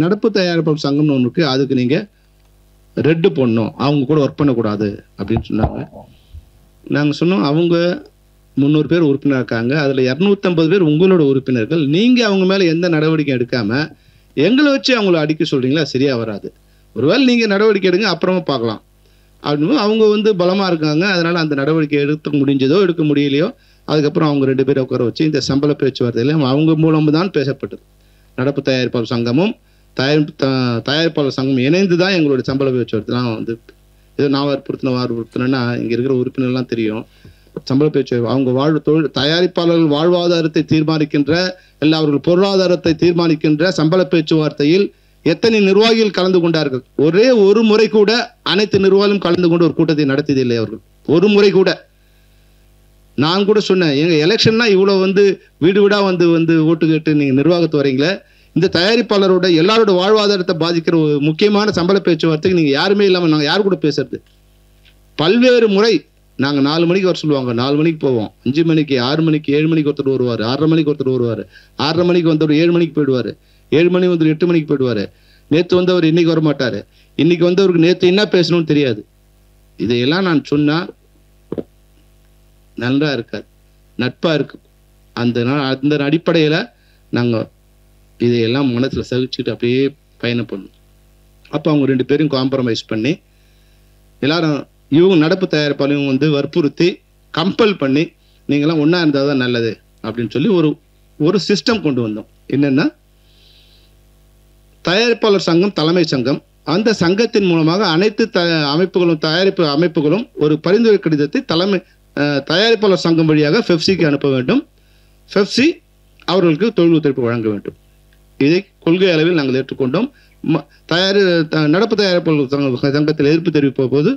நடப்பு தயாரிப்பாளர் சங்கம்னு ஒன்று இருக்குது, அதுக்கு நீங்கள் ரெட்டு போடணும், அவங்க கூட ஒர்க் பண்ணக்கூடாது அப்படின்னு சொன்னாங்க. நாங்கள் சொன்னோம், அவங்க 300 பேர் உறுப்பினர் இருக்காங்க, அதில் 250 பேர் உங்களோட உறுப்பினர்கள், நீங்கள் அவங்க மேலே எந்த நடவடிக்கை எடுக்காமல் எங்களை வச்சு அவங்கள அடிக்க சொல்கிறீங்களா, சரியாக வராது. ஒருவேளை நீங்கள் நடவடிக்கை எடுங்க, அப்புறமா பார்க்கலாம் அப்படின்னு. அவங்க பலமாக இருக்காங்க, அதனால் அந்த நடவடிக்கை எடுக்க முடிஞ்சதோ எடுக்க முடியலையோ அதுக்கப்புறம் அவங்க 2 பேரை உட்கார வச்சு இந்த சம்பள பேச்சுவார்த்தையில் அவங்க மூலம் தான் பேசப்பட்டது. நடப்பு தயாரிப்பாளர் சங்கமும் தயாரிப்பாளர் சங்கம் இணைந்து தான் எங்களுடைய சம்பள பேச்சுவார்த்தைலாம் ஏதோ நான் வற்புறுத்தினா இங்கே இருக்கிற உறுப்பினர்லாம் தெரியும். சம்பள பேச்சு அவங்க தயாரிப்பாளர்கள் வாழ்வாதாரத்தை தீர்மானிக்கின்ற அவர்கள் பொருளாதாரத்தை தீர்மானிக்கின்ற சம்பள பேச்சுவார்த்தையில் எத்தனை நிர்வாகிகள் கலந்து கொண்டார்கள்? ஒரே ஒரு முறை கூட அனைத்து நிர்வாகிகளும் கலந்து கொண்டு ஒரு கூட்டத்தை நடத்தியதில்லை அவர்கள். ஒரு முறை கூட. நான் கூட சொன்னேன், எங்கள் எலெக்ஷன்னா இவ்வளோ வீடு வீடாக ஓட்டு கேட்டு நீங்கள் நிர்வாகத்து வரீங்களே, இந்த தயாரிப்பாளரோட எல்லாரோட வாழ்வாதாரத்தை பாதிக்கிற ஒரு முக்கியமான சம்பள பேச்சுவார்த்தைக்கு நீங்கள் யாருமே இல்லாமல் நாங்கள் யார் கூட பேசுறது? பல்வேறு முறை நாங்கள் 4 மணிக்கு வர சொல்லுவாங்க, 4 மணிக்கு போவோம், 5 மணிக்கு, 6 மணிக்கு, 7 மணிக்கு ஒருத்தர் வருவார், 6:30 மணிக்கு ஒருத்தர் வருவார், 6:30 மணிக்கு வந்தவர் 7 மணிக்கு போயிடுவார், 7 மணி 8 மணிக்கு போயிடுவார். நேற்று வந்தவர் இன்னைக்கு வரமாட்டார், இன்னைக்கு வந்தவருக்கு நேற்று என்ன பேசணும்னு தெரியாது. இதையெல்லாம் நான் சொன்னால் நல்லா இருக்காது, நட்பாக இருக்கு. அந்த அடிப்படையில் நாங்கள் இதையெல்லாம் மனசில் சகிச்சுட்டு அப்படியே பயணம் பண்ணோம். அப்போ அவங்க 2 பேரும் காம்ப்ரமைஸ் பண்ணி எல்லாரும் இவங்க நடப்பு தயாரிப்பாளையும் வற்புறுத்தி கம்பல் பண்ணி நீங்களாம் ஒன்றா இருந்தால் தான் நல்லது அப்படின்னு சொல்லி ஒரு சிஸ்டம் கொண்டு வந்தோம். என்னென்னா, தயாரிப்பாளர் சங்கம் தலைமை சங்கம், அந்த சங்கத்தின் மூலமாக அனைத்து அமைப்புகளும் தயாரிப்பு அமைப்புகளும் ஒரு பரிந்துரை கடிதத்தை தயாரிப்பாளர் சங்கம் வழியாக ஃபெப்சிக்கு அனுப்ப வேண்டும். ஃபெப்சி அவர்களுக்கு தொழில் ஒத்துழைப்பு வழங்க வேண்டும். இதை கொள்கை அளவில் நாங்கள் ஏற்றுக்கொண்டோம். நடப்பு தயாரிப்பாளர் சங்கத்தில் எதிர்ப்பு தெரிவிப்ப போது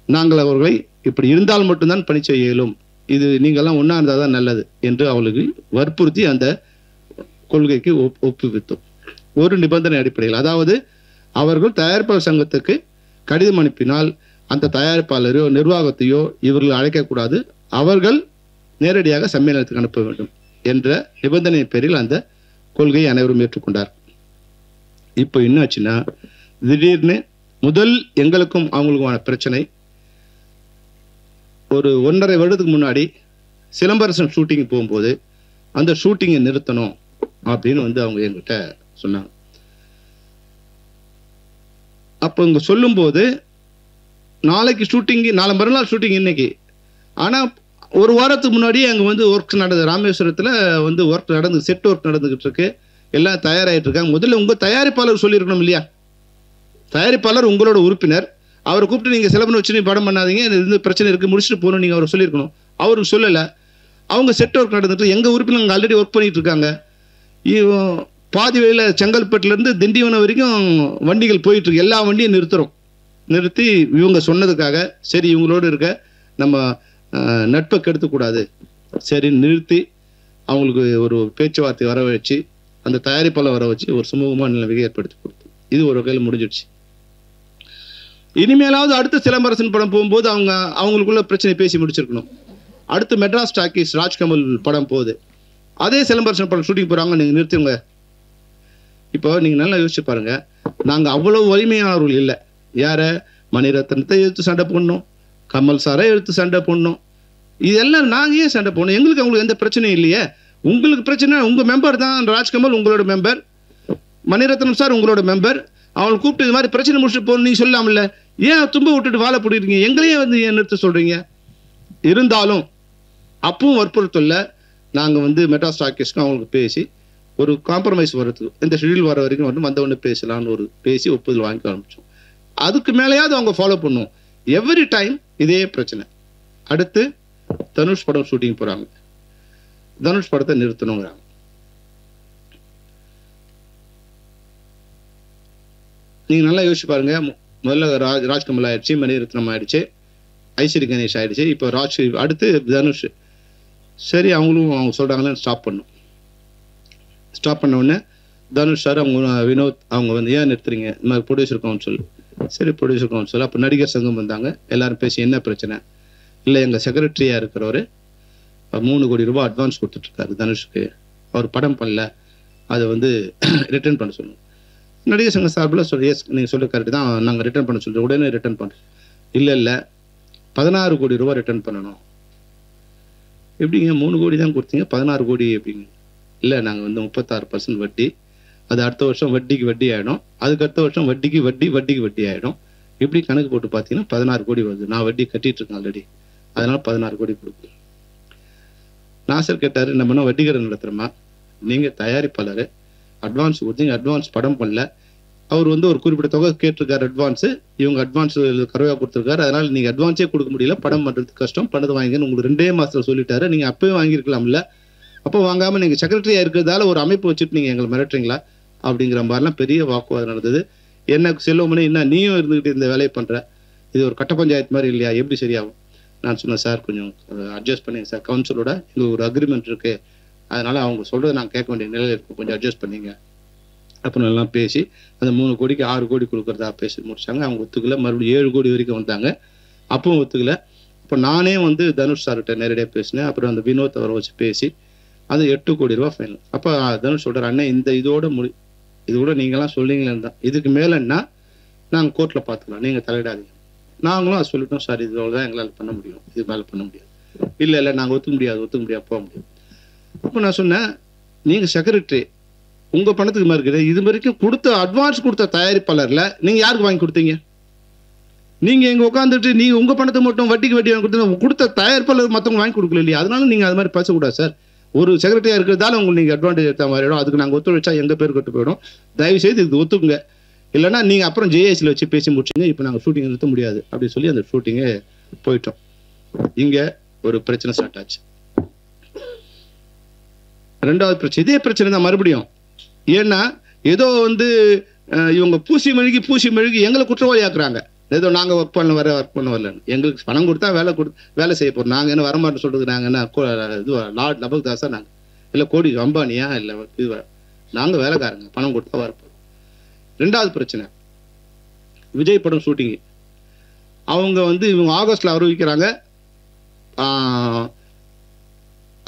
நாங்கள் அவர்களை இப்படி இருந்தால் மட்டும்தான் பணி செய்ய இயலும், இது நீங்கள்லாம் ஒன்றா இருந்தால் தான் நல்லது என்று அவர்களுக்கு வற்புறுத்தி அந்த கொள்கைக்கு ஒப்புவித்தோம். ஒரு நிபந்தனை அடிப்படையில், அதாவது அவர்கள் தயாரிப்பாளர் சங்கத்துக்கு கடிதம் அனுப்பினால் அந்த தயாரிப்பாளரையோ நிர்வாகத்தையோ இவர்கள் அழைக்கக்கூடாது, அவர்கள் நேரடியாக சம்மேளனத்துக்கு அனுப்ப வேண்டும் என்ற நிபந்தனை பேரில் அந்த கொள்கையை அனைவரும் ஏற்றுக்கொண்டார். இப்போ என்னாச்சுன்னா, திடீர்னு முதல் எங்களுக்கும் அவங்களுக்குமான பிரச்சனை, ஒரு 1.5 வருடத்துக்கு முன்னாடி சிலம்பரசன் ஷூட்டிங் போகும்போது அந்த ஷூட்டிங்கை நிறுத்தணும் அப்படின்னு அவங்க என்கிட்ட சொன்னாங்க. அப்போ இங்கே சொல்லும்போது நாளைக்கு ஷூட்டிங், நாளை மறுநாள் ஷூட்டிங் இன்னைக்கு, ஆனால் ஒரு வாரத்துக்கு முன்னாடியே அங்கே ஒர்க் நடந்தது. ராமேஸ்வரத்தில் ஒர்க் நடந்து செட் ஒர்க் நடந்துக்கிட்டு இருக்கு, எல்லாம் தயாராகிட்டு இருக்காங்க. முதல்ல உங்கள் தயாரிப்பாளர் சொல்லியிருக்கணும் இல்லையா? தயாரிப்பாளர் உங்களோட உறுப்பினர், அவரை கூப்பிட்டு நீங்கள் செலவு வச்சு நீ படம் பண்ணாதீங்க, இந்த பிரச்சனை இருக்குது முடிச்சுட்டு போகணும் நீங்கள் அவரை சொல்லியிருக்கணும். அவருக்கு சொல்லலை. அவங்க செட் ஒர்க் நடந்துட்டு எங்கள் உறுப்பினர் அங்கே ஆல்ரெடி ஒர்க் பண்ணிட்டு இருக்காங்க. பாதி வழியில் செங்கல்பட்டுலேருந்து திண்டிவனம் வரைக்கும் வண்டிகள் போயிட்டுருக்கு, எல்லா வண்டியும் நிறுத்தி இவங்க சொன்னதுக்காக சரி இவங்களோடு இருக்க நம்ம நட்பை கெடுத்துக்கூடாது, சரி நிறுத்தி அவங்களுக்கு ஒரு பேச்சுவார்த்தை வர வச்சு அந்த தயாரிப்பாளர் வர வச்சு ஒரு சுமூகமான நிலைமையை ஏற்படுத்தி கொடுத்து இது ஒரு வகையில் முடிஞ்சிடுச்சு. இனிமேலாவது அடுத்த சிலம்பரசன் படம் போகும்போது அவங்களுக்குள்ள பிரச்சனை பேசி முடிச்சிருக்கணும். அடுத்து மெட்ராஸ் டாக்கீஸ் ராஜ்கமல் படம் போகுது, அதே சிலம்பரசன் படம் ஷூட்டிங் போகிறாங்க, நீங்கள் நிறுத்துங்க. இப்போ நீங்கள் நல்லா யோசிச்சு பாருங்க, நாங்கள் அவ்வளோ வலிமையானவர்கள் இல்லை. யாரை? மணிரத்னத்தை எடுத்து சண்டை போடணும், கமல் சாரை எடுத்து சண்டை போடணும், இதெல்லாம் நாங்கள் ஏன் சண்டை போடணும்? எங்களுக்கு அவங்களுக்கு எந்த பிரச்சனையும் இல்லையே. உங்களுக்கு பிரச்சனை, உங்கள் மெம்பர் தான் ராஜ்கமல், உங்களோட மெம்பர், மணிரத்னம் சார் உங்களோட மெம்பர், அவங்களை கூப்பிட்டு இது மாதிரி பிரச்சனை முடிச்சுட்டு போகணும் நீங்கள் சொல்லாமல்ல, ஏன் தும்ப விட்டுட்டு வாழை போட்டுருக்கீங்க? எங்களையே ஏன் நிறுத்த சொல்கிறீங்க? இருந்தாலும் அப்பவும் வற்புறுத்தல, நாங்கள் மெட்ராஸ் டாக்கீஸ்க்கு அவங்களுக்கு பேசி ஒரு காம்ப்ரமைஸ் வர்றதுக்கு, இந்த ஷெடியூல் வர வரைக்கும் வந்தவொடனே பேசலான்னு பேசி ஒப்புதல் வாங்கி ஆரம்பித்தோம். அதுக்கு மேலேயாவது அவங்க ஃபாலோ பண்ணுவோம். எவ்ரி டைம் இதே பிரச்சனை. அடுத்து தனுஷ் படம் ஷூட்டிங் போகிறாங்க, தனுஷ் படத்தை நிறுத்தணுங்கிறாங்க. நீங்கள் நல்லா யோசிச்சு பாருங்க. முதல்ல ராஜ்கமல் ஆயிடுச்சு, மணிரத்னம் ஆயிடுச்சு, ஐஸ்வரி கணேஷ் ஆயிடுச்சு, இப்போ அடுத்து தனுஷ். சரி அவங்க சொல்கிறாங்களேன்னு ஸ்டாப் பண்ணும். ஸ்டாப் பண்ண உடனே தனுஷ் சார் அவங்க வினோத் அவங்க ஏன் நிறுத்துறீங்க? இந்த மாதிரி ப்ரொடியூசர் கவுன்சில். சரி ப்ரொடியூசர் கவுன்சில். அப்போ நடிகர் சங்கம் வந்தாங்க, எல்லாரும் பேசி என்ன பிரச்சனை? இல்லை எங்கள் செக்ரட்டரியாக இருக்கிறவர் 3 கோடி ரூபாய் அட்வான்ஸ் கொடுத்துட்ருக்காரு தனுஷுக்கு, அவர் படம் பண்ணல, அதை ரிட்டர்ன் பண்ண சொல்லணும். நடிகர் சங்க சார்பில் எஸ் நீங்கள் சொல்ல கரெக்டு தான், நாங்கள் ரிட்டர்ன் பண்ண சொல்கிறோம், உடனே ரிட்டர்ன் பண்ணுறோம். இல்லை 16 கோடி ரூபா ரிட்டர்ன் பண்ணணும். எப்படிங்க 3 கோடி தான் கொடுத்தீங்க, 16 கோடி எப்படிங்க? இல்லை, நாங்கள் வந்து 36% வட்டி, அது அடுத்த வருஷம் வட்டிக்கு வட்டி ஆகிடும், அதுக்கு அடுத்த வருஷம் வட்டிக்கு வட்டி ஆகிடும். எப்படி கணக்கு போட்டு பார்த்தீங்கன்னா 16 கோடி வருது. நான் வட்டி கட்டிட்டு இருக்கேன் ஆல்ரெடி, அதனால 16 கோடி கொடுக்குறேன். நாசர் கேட்டார், நம்ம என்ன வட்டிகரை நடத்துகிறோமா? நீங்கள் தயாரிப்பாளர், அட்வான்ஸ் கொடுத்தீங்க, அட்வான்ஸ் படம் பண்ணல, அவர் வந்து ஒரு குறிப்பிட்ட தொகை கேட்டிருக்காரு அட்வான்ஸு, இவங்க அட்வான்ஸ் கருவாக கொடுத்துருக்காரு, அதனால் நீங்கள் அட்வான்ஸே கொடுக்க முடியல, படம் பண்ணுறதுக்கு கஷ்டம், பண்ணது வாங்கிங்கன்னு உங்களுக்கு 2 மாதத்தில் சொல்லிட்டாரு. நீங்கள் அப்போயே வாங்கியிருக்கலாம்ல, அப்போ வாங்காமல் நீங்கள் செக்ரட்டரியாக இருக்கிறதால ஒரு அமைப்பு வச்சுட்டு நீங்கள் எங்களை மிரட்டுறீங்களா அப்படிங்கிற மாதிரிலாம் பெரிய வாக்குவாதம் நடந்தது. எனக்கு செல்வமணி, என்ன நீயும் இருந்துக்கிட்டு இந்த வேலையை பண்ணுற, இது ஒரு கட்ட பஞ்சாயத்து மாதிரி இல்லையா, எப்படி சரியாகும்? நான் சொன்னேன், சார் கொஞ்சம் அட்ஜஸ்ட் பண்ணிங்க சார், கவுன்சிலோட எங்களுக்கு ஒரு அக்ரிமெண்ட் இருக்குது, அதனால் அவங்க சொல்கிறத நாங்கள் கேட்க வேண்டிய நிலையில் இருக்கும், கொஞ்சம் அட்ஜஸ்ட் பண்ணிங்க. அப்புறம் எல்லாம் பேசி அந்த 3 கோடிக்கு 6 கோடி கொடுக்குறதா பேசி முடிச்சாங்க. அவங்க ஒத்துக்கல, மறுபடியும் 7 கோடி வரைக்கும் வந்தாங்க, அப்பவும் ஒத்துக்கல. இப்போ நானே வந்து தனுஷ் சார்கிட்ட நேரடியாக பேசினேன், அப்புறம் அந்த வினோத் அவரை வச்சு பேசி அது 8 கோடி ரூபா ஃபைனல். அப்போ தனுஷ் சொல்கிறார், அண்ணன் இந்த இதோட நீங்களாம் சொல்லிங்களேன்னு தான், இதுக்கு மேலேன்னா நாங்கள் கோர்ட்டில் பார்த்துக்கலாம், நீங்கள் தலையிடாதீங்க. நாங்களும் அதை சொல்லிட்டோம், சார் இதோட தான் எங்களால் பண்ண முடியும், இது மேலே பண்ண முடியாது. இல்லை நாங்கள் ஒத்துக்க முடியாது போக முடியாது. அப்போ நான் சொன்னேன், நீங்கள் செக்ரட்டரி, உங்கள் பணத்துக்கு மாதிரி இருக்குது, இது வரைக்கும் கொடுத்த அட்வான்ஸ் கொடுத்த தயாரிப்பாளரில் நீங்கள் யாருக்கு வாங்கி கொடுத்தீங்க? நீங்கள் எங்கே உட்காந்துட்டு நீங்கள் உங்கள் பணத்தை மட்டும் வட்டிக்கு வட்டி வாங்கி கொடுத்த தயாரிப்பாளர் மற்றவங்க வாங்கி கொடுக்கல இல்லையா? அதனால நீங்கள் அது மாதிரி பேசக்கூடாது சார். ஒரு செக்ரட்டரியாக இருக்கிறதால உங்களுக்கு நீங்கள் அட்வான்டேஜ் எடுத்த மாதிரிடும், அதுக்கு நாங்கள் ஒத்துழைச்சா எங்கள் பேர் கட்டு போயிடும். தயவுசெய்து இது ஒத்துக்குங்க, இல்லைனா நீங்கள் அப்புறம் ஜேஏசியில் வச்சு பேசி முடிச்சுங்க, இப்போ நாங்கள் ஷூட்டிங் நிறுத்த முடியாது அப்படின்னு சொல்லி அந்த ஷூட்டிங்கே போயிட்டோம். இங்கே ஒரு பிரச்சனை ஸ்டார்ட் ஆச்சு. 2வது பிரச்சனை இதே பிரச்சனை தான் மறுபடியும். ஏன்னா ஏதோ வந்து இவங்க பூசி மெழுகி எங்களை குற்றவாளி ஆக்குறாங்க. ஏதோ நாங்கள் ஒர்க் பண்ண வரலன்னு, எங்களுக்கு பணம் கொடுத்தா வேலை செய்ய போகிறோம், நாங்கள் என்ன வரமாட்டோம் சொல்றதுக்கு நாங்கள் என்ன இது லார்ட் லபக்தாஸா நாங்கள், இல்லை கோடி அம்பானியா, இல்லை இது நாங்கள் வேலைக்காரங்க, பணம் கொடுத்தா வரப்போம். 2வது பிரச்சனை விஜய் படம் ஷூட்டிங்கு. அவங்க வந்து இவங்க ஆகஸ்ட்ல அறிவிக்கிறாங்க,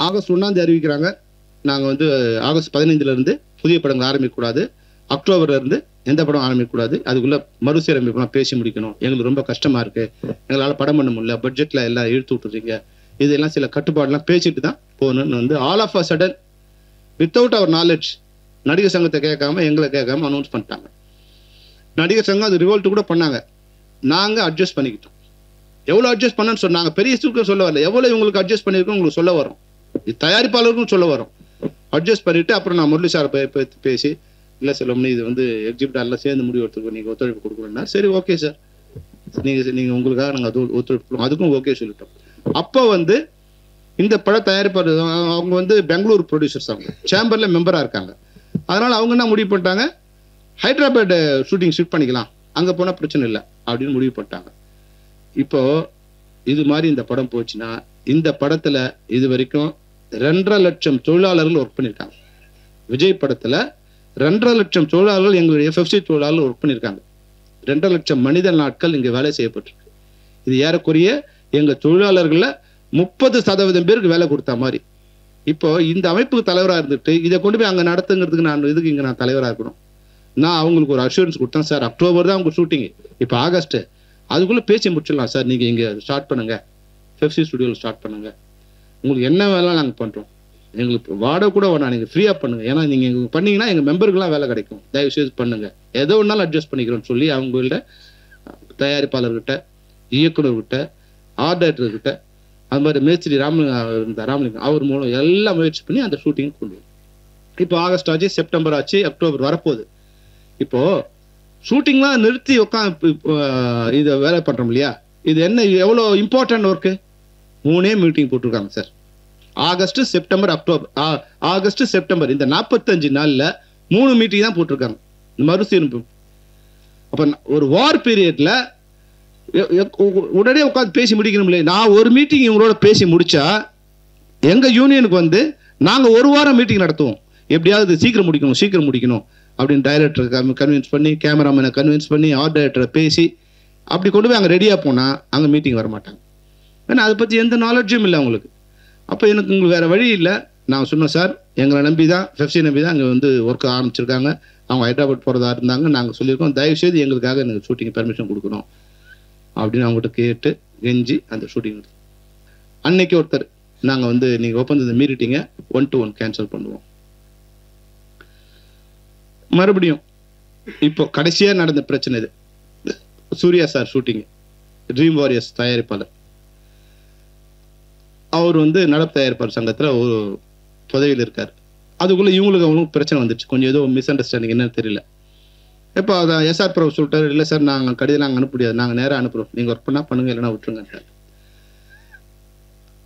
ஆகஸ்ட் 1ஆம் தேதி அறிவிக்கிறாங்க, நாங்கள் வந்து ஆகஸ்ட் 15லேருந்து புதிய படங்கள் ஆரம்பிக்கக்கூடாது, அக்டோபர்லேருந்து எந்த படம் ஆரம்பிக்கக்கூடாது, அதுக்குள்ளே மறுசீரமைப்புலாம் பேசி முடிக்கணும், எங்களுக்கு ரொம்ப கஷ்டமாக இருக்குது, எங்களால் படம் பண்ண முடியல, பட்ஜெட்டில் எல்லாம் இழுத்து விட்டுறீங்க, இதெல்லாம் சில கட்டுப்பாடெலாம் பேசிட்டு தான் போகணுன்னு வந்து all of a sudden without அவர் நாலேஜ் நடிகர் சங்கத்தை கேட்காம எங்களை கேட்காம அனௌன்ஸ் பண்ணிட்டாங்க. நடிகர் சங்கம் அது ரிவோல்ட் கூட பண்ணாங்க, நாங்கள் அட்ஜஸ்ட் பண்ணிக்கிட்டோம். எவ்வளோ அட்ஜஸ்ட் பண்ணன்னு சொன்னாங்க, பெரிய ஸ்டூக்கு சொல்ல வரல, எவ்வளோ இவங்களுக்கு அட்ஜஸ்ட் பண்ணியிருக்கோம் உங்களுக்கு சொல்ல வரும், தயாரிப்பாளருக்கும் சொல்ல வரும். அட்ஜஸ்ட் பண்ணிவிட்டு அப்புறம் நான் முரளி சார் பேசி, இல்லை செல்வம்னு இது வந்து எக்ஸிபிட் எல்லாம் சேர்ந்து முடிவு எடுத்துக்கோ, நீங்கள் ஒத்துழைப்பு கொடுக்கணும்னா சரி ஓகே சார், நீங்கள் உங்களுக்காக நாங்கள் அது ஒத்துழைப்பு அதுக்கும் ஓகே சொல்லிட்டோம். அப்போ வந்து இந்த பட தயாரிப்பாளர் அவங்க வந்து பெங்களூர் ப்ரொடியூசர்ஸ், அவங்க சேம்பரில் மெம்பராக இருக்காங்க, அதனால் அவங்க என்ன முடிவு பண்ணிட்டாங்க, ஹைதராபாத் ஷூட்டிங் ஷிஃப்ட் பண்ணிக்கலாம், அங்கே போனால் பிரச்சனை இல்லை அப்படின்னு முடிவு பண்ணிட்டாங்க. இப்போது இது மாதிரி இந்த படம் போச்சுன்னா, இந்த படத்தில் இது வரைக்கும் 2.5 லட்சம் தொழிலாளர்கள் ஒர்க் பண்ணியிருக்காங்க. விஜய் படத்தில் 2.5 லட்சம் தொழிலாளர்கள் எங்களுடைய FFC தொழிலாளர்கள் ஒர்க் பண்ணியிருக்காங்க. 2.5 லட்சம் மனித நாட்கள் இங்கே வேலை செய்யப்பட்டிருக்கு. இது ஏறக்குறைய எங்கள் தொழிலாளர்களில் 30% பேருக்கு வேலை கொடுத்த மாதிரி. இப்போ இந்த அமைப்புக்கு தலைவராக இருந்துட்டு இதை கொண்டு போய் அங்கே நடத்துங்கிறதுக்கு நான் இங்கே நான் தலைவராக இருக்கணும். நான் அவங்களுக்கு ஒரு அஷூரன்ஸ் கொடுத்தேன், சார் அக்டோபர் தான் அவங்க ஷூட்டிங்கு, இப்போ ஆகஸ்ட்டு, அதுக்குள்ளே பேசி முடிச்சிடலாம் சார், நீங்கள் இங்கே ஸ்டார்ட் பண்ணுங்கள், FFC ஸ்டுடியோவில் ஸ்டார்ட் பண்ணுங்கள், உங்களுக்கு என்ன வேலை நாங்கள் பண்ணுறோம், எங்களுக்கு வாடகை கூட வேணாம், நீங்கள் ஃப்ரீயாக பண்ணுங்கள், ஏன்னா நீங்கள் எங்களுக்கு பண்ணிங்கன்னா எங்கள் மெம்பருக்குலாம் வேலை கிடைக்கும், தயவுசெய்து பண்ணுங்கள், எதோ ஒன்றாலும் அட்ஜஸ்ட் பண்ணிக்கிறோன்னு சொல்லி அவங்கள்ட்ட தயாரிப்பாளர்கிட்ட, இயக்குநர்கிட்ட, ஆர்ட் டைரக்டர்கிட்ட, அது மாதிரி மேஸ்திரி ராமலிங்கம் அவர் மூலம் எல்லாம் முயற்சி பண்ணி அந்த ஷூட்டிங் கொண்டு வரும். இப்போ ஆகஸ்ட் ஆச்சு, செப்டம்பர் ஆச்சு, அக்டோபர் வரப்போகுது. இப்போது ஷூட்டிங்லாம் நிறுத்தி உட்காந்து இதை வேலை பண்ணுறோம் இல்லையா, இது என்ன எவ்வளோ இம்பார்ட்டன்ட் ஒர்க்கு, 3 மீட்டிங் போட்டிருக்காங்க sir. August September October, August September இந்த 45 நாளில் 3 மீட்டிங் தான் போட்டிருக்காங்க மறுசீரமைப்பு. அப்போ ஒரு வார் பீரியட்ல உடனே உட்காந்து பேசி முடிக்கணும் இல்லையா. நான் ஒரு மீட்டிங் இவங்களோட பேசி முடிச்சா எங்கள் யூனியனுக்கு வந்து நாங்கள் 1 வாரம் மீட்டிங் நடத்துவோம், எப்படியாவது சீக்கிரம் முடிக்கணும் அப்படின்னு டைரக்டரை கன்வின்ஸ் பண்ணி, கேமராமேனை கன்வின்ஸ் பண்ணி, ஆர்ட் டைரக்டரை பேசி அப்படி கொண்டு போய் அங்கே ரெடியாக போனால் அங்கே மீட்டிங் வரமாட்டாங்க. ஏன்னா அதை பற்றி எந்த நாலேஜும் இல்லை அவங்களுக்கு. அப்போ உங்களுக்கு வேறு வழி இல்லை. நான் சொன்னேன், சார் எங்களை நம்பி தான் FFC நம்பி தான் அங்கே வந்து ஒர்க் ஆரம்பிச்சிருக்காங்க, அவங்க ஹைதராபாத் போகிறதா இருந்தாங்க. நாங்கள் சொல்லியிருக்கோம், தயவுசெய்து எங்களுக்காக எனக்கு ஷூட்டிங் பெர்மிஷன் கொடுக்கணும் அப்படின்னு அவங்ககிட்ட கேட்டு கெஞ்சி அந்த ஷூட்டிங் அன்னைக்கு ஒருத்தர் நாங்கள் வந்து நீங்கள் ஒப்பந்தத்தை மீறிட்டீங்க, 1-to-1 கேன்சல் பண்ணுவோம். மறுபடியும் இப்போ கடைசியாக நடந்த பிரச்சனை இது. Suriya sir shooting, Dream Warriors தயாரிப்பாளர், அவர் வந்து நடப்பு தயாரிப்பாளர் சங்கத்தில் ஒரு பதவியில் இருக்கார். அதுக்குள்ளே இவங்களுக்கு அவங்களுக்கு பிரச்சனை வந்துச்சு, கொஞ்சம் ஏதோ மிஸ் அண்டர்ஸ்டாண்டிங் என்னன்னு தெரியல. இப்போ அதை எஸ்ஆர் பிரபு சொல்லிட்டாரு, இல்லை சார் நாங்கள் கடிதம் நாங்கள் அனுப்ப முடியாது, நாங்கள் நேராக அனுப்புகிறோம், நீங்கள் ஒர்க் பண்ணால் பண்ணுங்க, இல்லைன்னா விட்டுருங்க.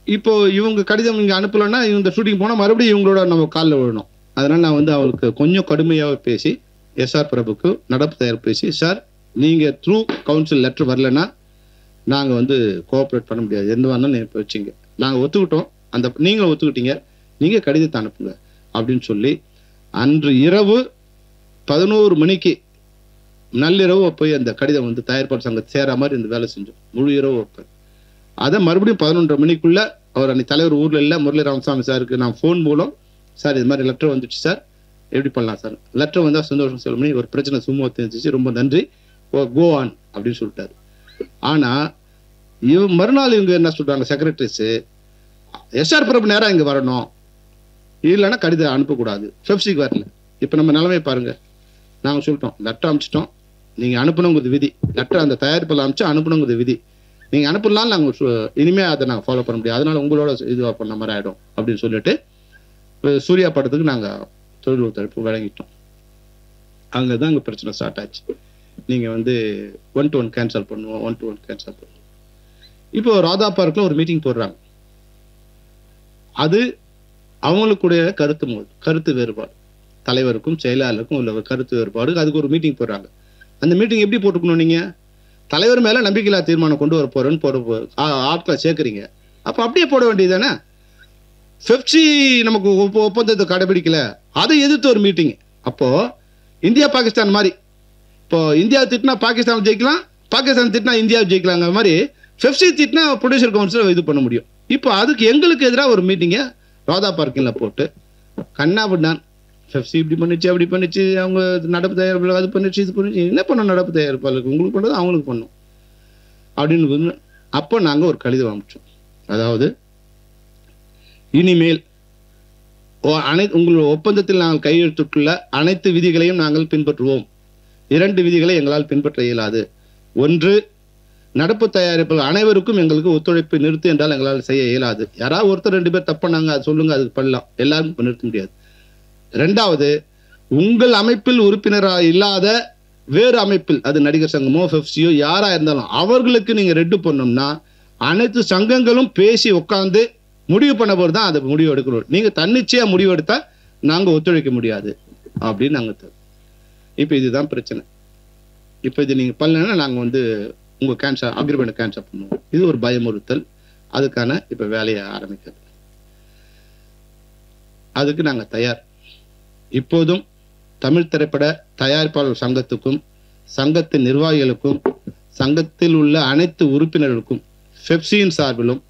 இப்போ இவங்க கடிதம் இங்கே அனுப்பலைன்னா இந்த ஷூட்டிங் போனால் மறுபடியும் இவங்களோட நம்ம காலில் விழணும். அதனால் நான் வந்து அவளுக்கு கொஞ்சம் கடுமையாக பேசி எஸ்ஆர் பிரபுக்கு நடப்பு தயார் பேசி, சார் நீங்கள் த்ரூ கவுன்சில் லெட்டர் வரலன்னா நாங்கள் வந்து கோஆப்ரேட் பண்ண முடியாது, எந்த வாரம் இப்போ வச்சிங்க, நாங்கள் ஒத்துக்கிட்டோம், அந்த நீங்களும் ஒத்துக்கிட்டீங்க, நீங்கள் கடிதத்தை அனுப்புங்க அப்படின்னு சொல்லி அன்று இரவு 11 மணிக்கு நள்ளிரவு போய் அந்த கடிதம் வந்து தயாரிப்பாளர் சங்கத்தை சேர மாதிரி இந்த வேலை செஞ்சோம். முழு இரவு வைப்பேன். அதை மறுபடியும் 11:30 மணிக்குள்ள அவர் அன்னைக்கு தலைவர் ஊரில் இல்லை, முரளி ராமசாமி சாருக்கு நான் ஃபோன் மூலம், சார் இது மாதிரி லெட்டர் வந்துச்சு சார், எப்படி பண்ணலாம் சார், லெட்டர் வந்தால் சந்தோஷம் சொல்ல முடியும், ஒரு பிரச்சனை சும்மா தெரிஞ்சிச்சு, ரொம்ப நன்றி, கோ ஆன் அப்படின்னு சொல்லிட்டாரு. ஆனால் மறுநாள் இவங்க என்ன சொல்கிறாங்க, செக்ரட்டரிஸு எஸ்ஆர் பிரபு நேராக இங்கே வரணும், இல்லைன்னா கடிதம் அனுப்பக்கூடாது, பெப்சிக்கு வரல. இப்போ நம்ம நிலைமை பாருங்க, நாங்கள் சொல்லிட்டோம், லெட்டர் அனுப்பிச்சிட்டோம், நீங்கள் அனுப்பணுங்கிறது விதி, லெட்டர் அந்த தயாரிப்பில் அனுப்பிச்சு அனுப்பணுங்கிறது விதி, நீங்கள் அனுப்பலாம், நாங்கள் இனிமேல் அதை நாங்கள் ஃபாலோ பண்ண முடியாது, அதனால உங்களோட இதுவாக பண்ண மாதிரி ஆகிடும் அப்படின்னு சொல்லிட்டு சூர்யா படத்துக்கு நாங்கள் தொழில் ஒத்துழைப்பு வழங்கிட்டோம். அங்கே தான் அங்கே பிரச்சனை ஸ்டார்ட் ஆச்சு. நீங்கள் வந்து 1-to-1 கேன்சல் பண்ணுவோம், 1-to-1 கேன்சல் பண்ணுவோம். இப்போ ராதா பார்க்கில் ஒரு மீட்டிங் போடுறாங்க, அது அவங்களுக்குடைய கருத்து வேறுபாடு, தலைவருக்கும் செயலாளருக்கும் உள்ள கருத்து வேறுபாடு, அதுக்கு ஒரு மீட்டிங் போடுறாங்க. அந்த மீட்டிங் எப்படி போட்டுக்கணும், நீங்கள் தலைவர் மேலே நம்பிக்கையில்லா தீர்மானம் கொண்டு வர போகிறேன்னு ஆட்களை சேர்க்குறீங்க, அப்போ அப்படியே போட வேண்டியது தானே. பெப்சி நமக்கு ஒப்பந்தத்தை கடைபிடிக்கல, அதை எதிர்த்து ஒரு மீட்டிங். அப்போது இந்தியா பாகிஸ்தான் மாதிரி, இப்போ இந்தியா திட்டினா பாகிஸ்தான் ஜெயிக்கலாம், பாகிஸ்தான் திட்டினா இந்தியா ஜெயிக்கலாங்கிற மாதிரி பெப்சி திட்டினா ப்ரொடியூசர் கவுன்சில் இது பண்ண முடியும். இப்போ அதுக்கு எங்களுக்கு எதிராக ஒரு மீட்டிங்கை ராதா பார்க்கிங்கில் போட்டு கண்ணாபின்னான், பெப்சி இப்படி பண்ணிச்சு அப்படி பண்ணிச்சு, அவங்க நடப்பு தயாரிப்பாளர் அது பண்ணிச்சு இது பண்ணிச்சு, என்ன பண்ணோம், நடப்பு தயாரிப்பாளருக்கு உங்களுக்கு பண்ணது அவங்களுக்கு பண்ணோம் அப்படின்னு. அப்போ நாங்கள் ஒரு கடிதம் அனுப்பிச்சோம், அதாவது இனிமேல் உங்களோட ஒப்பந்தத்தில் நாங்கள் கையெழுத்துள்ள அனைத்து விதிகளையும் நாங்கள் பின்பற்றுவோம். 2 விதிகளை எங்களால் பின்பற்ற இயலாது. ஒன்று, நடப்பு தயாரிப்பாளர் அனைவருக்கும் எங்களுக்கு ஒத்துழைப்பு நிறுத்து என்றால் எங்களால் செய்ய இயலாது. யாராவது ஒருத்தர் 2 பேர் தப்புனாங்க, அது சொல்லுங்க, அதுக்கு பண்ணலாம், எல்லாருக்கும் நிறுத்த முடியாது. 2வது, உங்கள் அமைப்பில் உறுப்பினராக இல்லாத வேறு அமைப்பில், அது நடிகர் சங்கமோ பெப்சியோ யாரா இருந்தாலும் அவர்களுக்கு நீங்க ரெட்டு பண்ணோம்னா அனைத்து சங்கங்களும் பேசி உட்காந்து முடிவு பண்ண போது தான் அதை முடிவு எடுக்கணும். நீங்க தன்னிச்சையா முடிவு எடுத்தா நாங்க ஒத்துழைக்க முடியாது அப்படின்னு நாங்க. இப்போ இதுதான் பிரச்சனை. இப்போ இது நீங்க பண்ணலன்னா நாங்க வந்து உங்க கேன்சல் அக்ரிமெண்ட் கேன்சல் பண்ணுவோம். இது ஒரு பயமுறுத்தல். அதுக்கான இப்ப வேலையை ஆரம்பிக்கிறது. அதுக்கு நாங்க தயார். இப்போதும் தமிழ் திரைப்பட தயாரிப்பாளர் சங்கத்துக்கும் சங்கத்தின் நிர்வாகிகளுக்கும் சங்கத்தில் உள்ள அனைத்து உறுப்பினர்களுக்கும் பெப்சியின் சார்பிலும்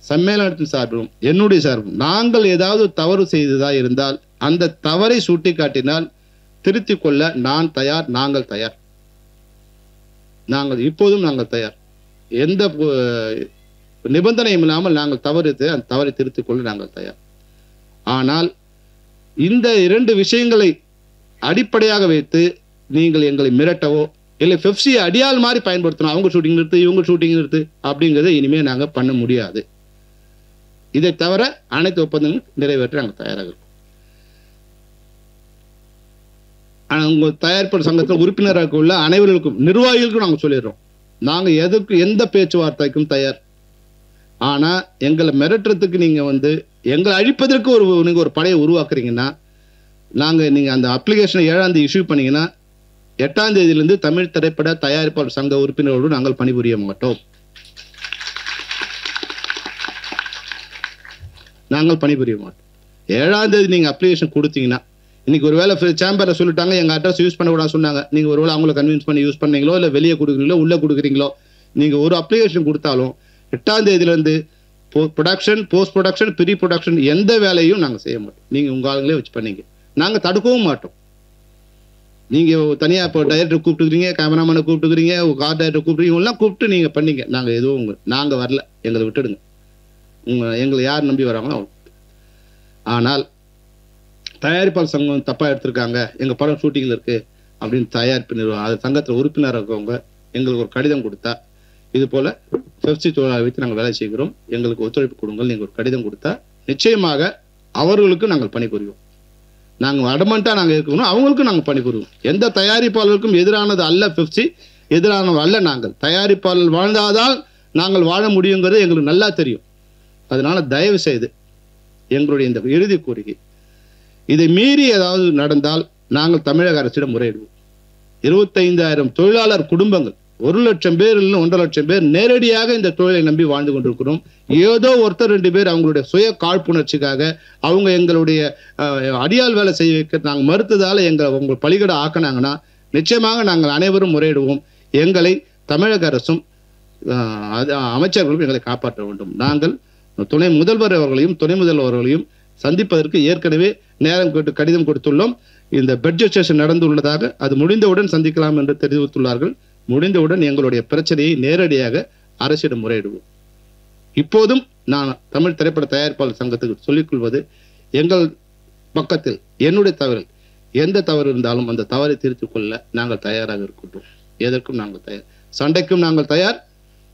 சம்மேளனத்தின் சார்பிலும் என்னுடைய சார்பிலும் நாங்கள் ஏதாவது தவறு செய்ததா இருந்தால் அந்த தவறை சுட்டி காட்டினால் திருத்திக் கொள்ள நான் தயார், நாங்கள் தயார். இப்போதும் நாங்கள் தயார். எந்த நிபந்தனையும் இல்லாமல் நாங்கள் அந்த தவறை திருத்திக் கொள்ள நாங்கள் தயார். ஆனால் இந்த 2 விஷயங்களை அடிப்படையாக வைத்து நீங்கள் எங்களை மிரட்டவோ இல்லை பெப்சியை அடியால் மாதிரி பயன்படுத்தணும், அவங்க ஷூட்டிங் நிறுத்து இவங்க ஷூட்டிங் நிறுத்து அப்படிங்கிறத இனிமேல் நாங்கள் பண்ண முடியாது. இதை தவிர அனைத்து ஒப்பந்தங்களும் நிறைவேற்ற நாங்கள் தயாராக இருக்கோம். ஆனால் உங்கள் தயாரிப்பாளர் சங்கத்தில் உறுப்பினராக உள்ள அனைவர்களுக்கும் நிர்வாகிகளுக்கும் நாங்கள் சொல்லிடுறோம், நாங்கள் எந்த பேச்சுவார்த்தைக்கும் தயார். ஆனால் எங்களை மிரட்டுறதுக்கு நீங்கள் வந்து எங்களை அழிப்பதற்கு நீங்கள் ஒரு படையை உருவாக்குறீங்கன்னா நீங்கள் அந்த அப்ளிகேஷனை 7ஆம் தேதி இஷ்யூ பண்ணீங்கன்னா 8ஆம் தேதியிலிருந்து தமிழ் திரைப்பட தயாரிப்பாளர் சங்க உறுப்பினர்களோடு நாங்கள் பணிபுரிய மாட்டோம். நாங்கள் பணிபுரிய மாட்டோம். 7ஆம் தேதி நீங்கள் அப்ளிகேஷன் கொடுத்தீங்கன்னா, இன்னைக்கு ஒருவேளை சேம்பரில் சொல்லிட்டாங்க எங்கள் அட்ரஸ் யூஸ் பண்ணக்கூடாது சொன்னாங்க, நீங்கள் ஒருவேளை அவங்கள கன்வின்ஸ் பண்ணி யூஸ் பண்ணீங்களோ இல்லை வெளியே கொடுக்குறீங்களோ உள்ளே கொடுக்குறீங்களோ, நீங்கள் ஒரு அப்ளிகேஷன் கொடுத்தாலும் 8ஆம் தேதியிலேருந்து production, post production, pre production எந்த வேலையும் நாங்கள் செய்ய மாட்டோம். நீங்கள் உங்கள் ஆளுங்களே வச்சு பண்ணீங்க, நாங்கள் தடுக்கவும் மாட்டோம். நீங்கள் தனியாக இப்போ டைரக்டர் கூப்பிட்டுக்கிறீங்க, கேமராமேனை கூப்பிட்டுக்கிறீங்க, கார் டைரக்டர் கூப்பிட்டுக்கிறீங்க, எல்லாம் கூப்பிட்டு நீங்கள் பண்ணீங்க. நாங்கள் எதுவும் நாங்கள் வரல, எங்களை விட்டுடுங்க. எங்களை யார் நம்பி வராங்களோ. ஆனால் தயாரிப்பாளர் சங்கம் தப்பாக எடுத்திருக்காங்க, எங்கள் படம் ஷூட்டிங்கில் இருக்குது அப்படின்னு தயாரிப்பு நிறுவனம் அது சங்கத்தில் உறுப்பினராக இருக்கவங்க எங்களுக்கு ஒரு கடிதம் கொடுத்தா, இது போல் பெப்சி தொழிலாளர் வைத்து நாங்கள் வேலை செய்கிறோம், எங்களுக்கு ஒத்துழைப்பு கொடுங்கள், நீங்கள் ஒரு கடிதம் கொடுத்தா நிச்சயமாக அவர்களுக்கு நாங்கள் பணிபுரிவோம். நாங்கள் அடமெண்ட்டாக நாங்கள் இருக்கணும், அவங்களுக்கும் நாங்கள் பணிபுரிவோம். எந்த தயாரிப்பாளருக்கும் எதிரானது அல்ல பெப்சி, எதிரானது அல்ல நாங்கள். தயாரிப்பாளர் வாழ்ந்தாதான் நாங்கள் வாழ முடியுங்கிறது எங்களுக்கு நல்லா தெரியும். அதனால தயவு செய்து எங்களுடைய இந்த இறுதி கோரிக்கை, இதை மீறி ஏதாவது நடந்தால் நாங்கள் தமிழக அரசிடம் முறையிடுவோம். 25,000 தொழிலாளர் குடும்பங்கள், 1,00,000 பேர் இல்லை 1,50,000 பேர் நேரடியாக இந்த தொழிலை நம்பி வாழ்ந்து கொண்டிருக்கிறோம். ஏதோ ஒருத்தர் 2 பேர் அவங்களுடைய சுய காழ்ப்புணர்ச்சிக்காக அவங்க எங்களுடைய அடியால் வேலை செய்ய வைக்க நாங்கள் மறுத்ததால் உங்கள் பலிகடை ஆக்கினாங்கன்னா நிச்சயமாக நாங்கள் அனைவரும் முறையிடுவோம். எங்களை தமிழக அரசும் அமைச்சர்களும் எங்களை காப்பாற்ற வேண்டும். நாங்கள் துணை முதல்வர் அவர்களையும் துணை முதல்வர்களையும் சந்திப்பதற்கு ஏற்கனவே நேரம் கேட்டு கடிதம் கொடுத்துள்ளோம். இந்த பட்ஜெட் செஷன் நடந்துள்ளதாக, அது முடிந்தவுடன் சந்திக்கலாம் என்று தெரிவித்துள்ளார்கள். முடிந்தவுடன் எங்களுடைய பிரச்சனையை நேரடியாக அரசிடம் முறையிடுவோம். இப்போதும் நான் தமிழ் திரைப்பட தயாரிப்பாளர் சங்கத்துக்கு சொல்லிக்கொள்வது, எங்கள் பக்கத்தில் என்னுடைய தவறு எந்த தவறு இருந்தாலும் அந்த தவறை திருத்திக் கொள்ள நாங்கள் தயாராக இருக்கின்றோம். எதற்கும் நாங்கள் தயார், சண்டைக்கும் நாங்கள் தயார்,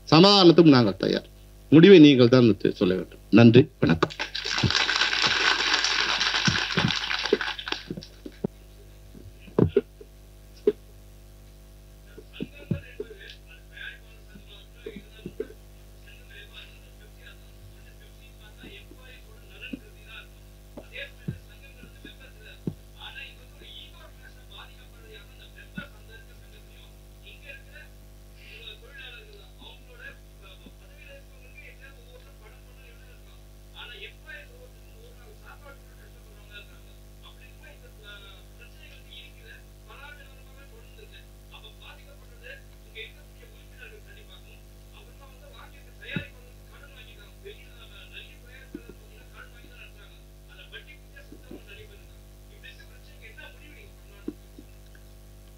சமாதானத்துக்கும் நாங்கள் தயார். முடிவை நீங்கள் தான் சொல்ல வேண்டும். நன்றி, வணக்கம்.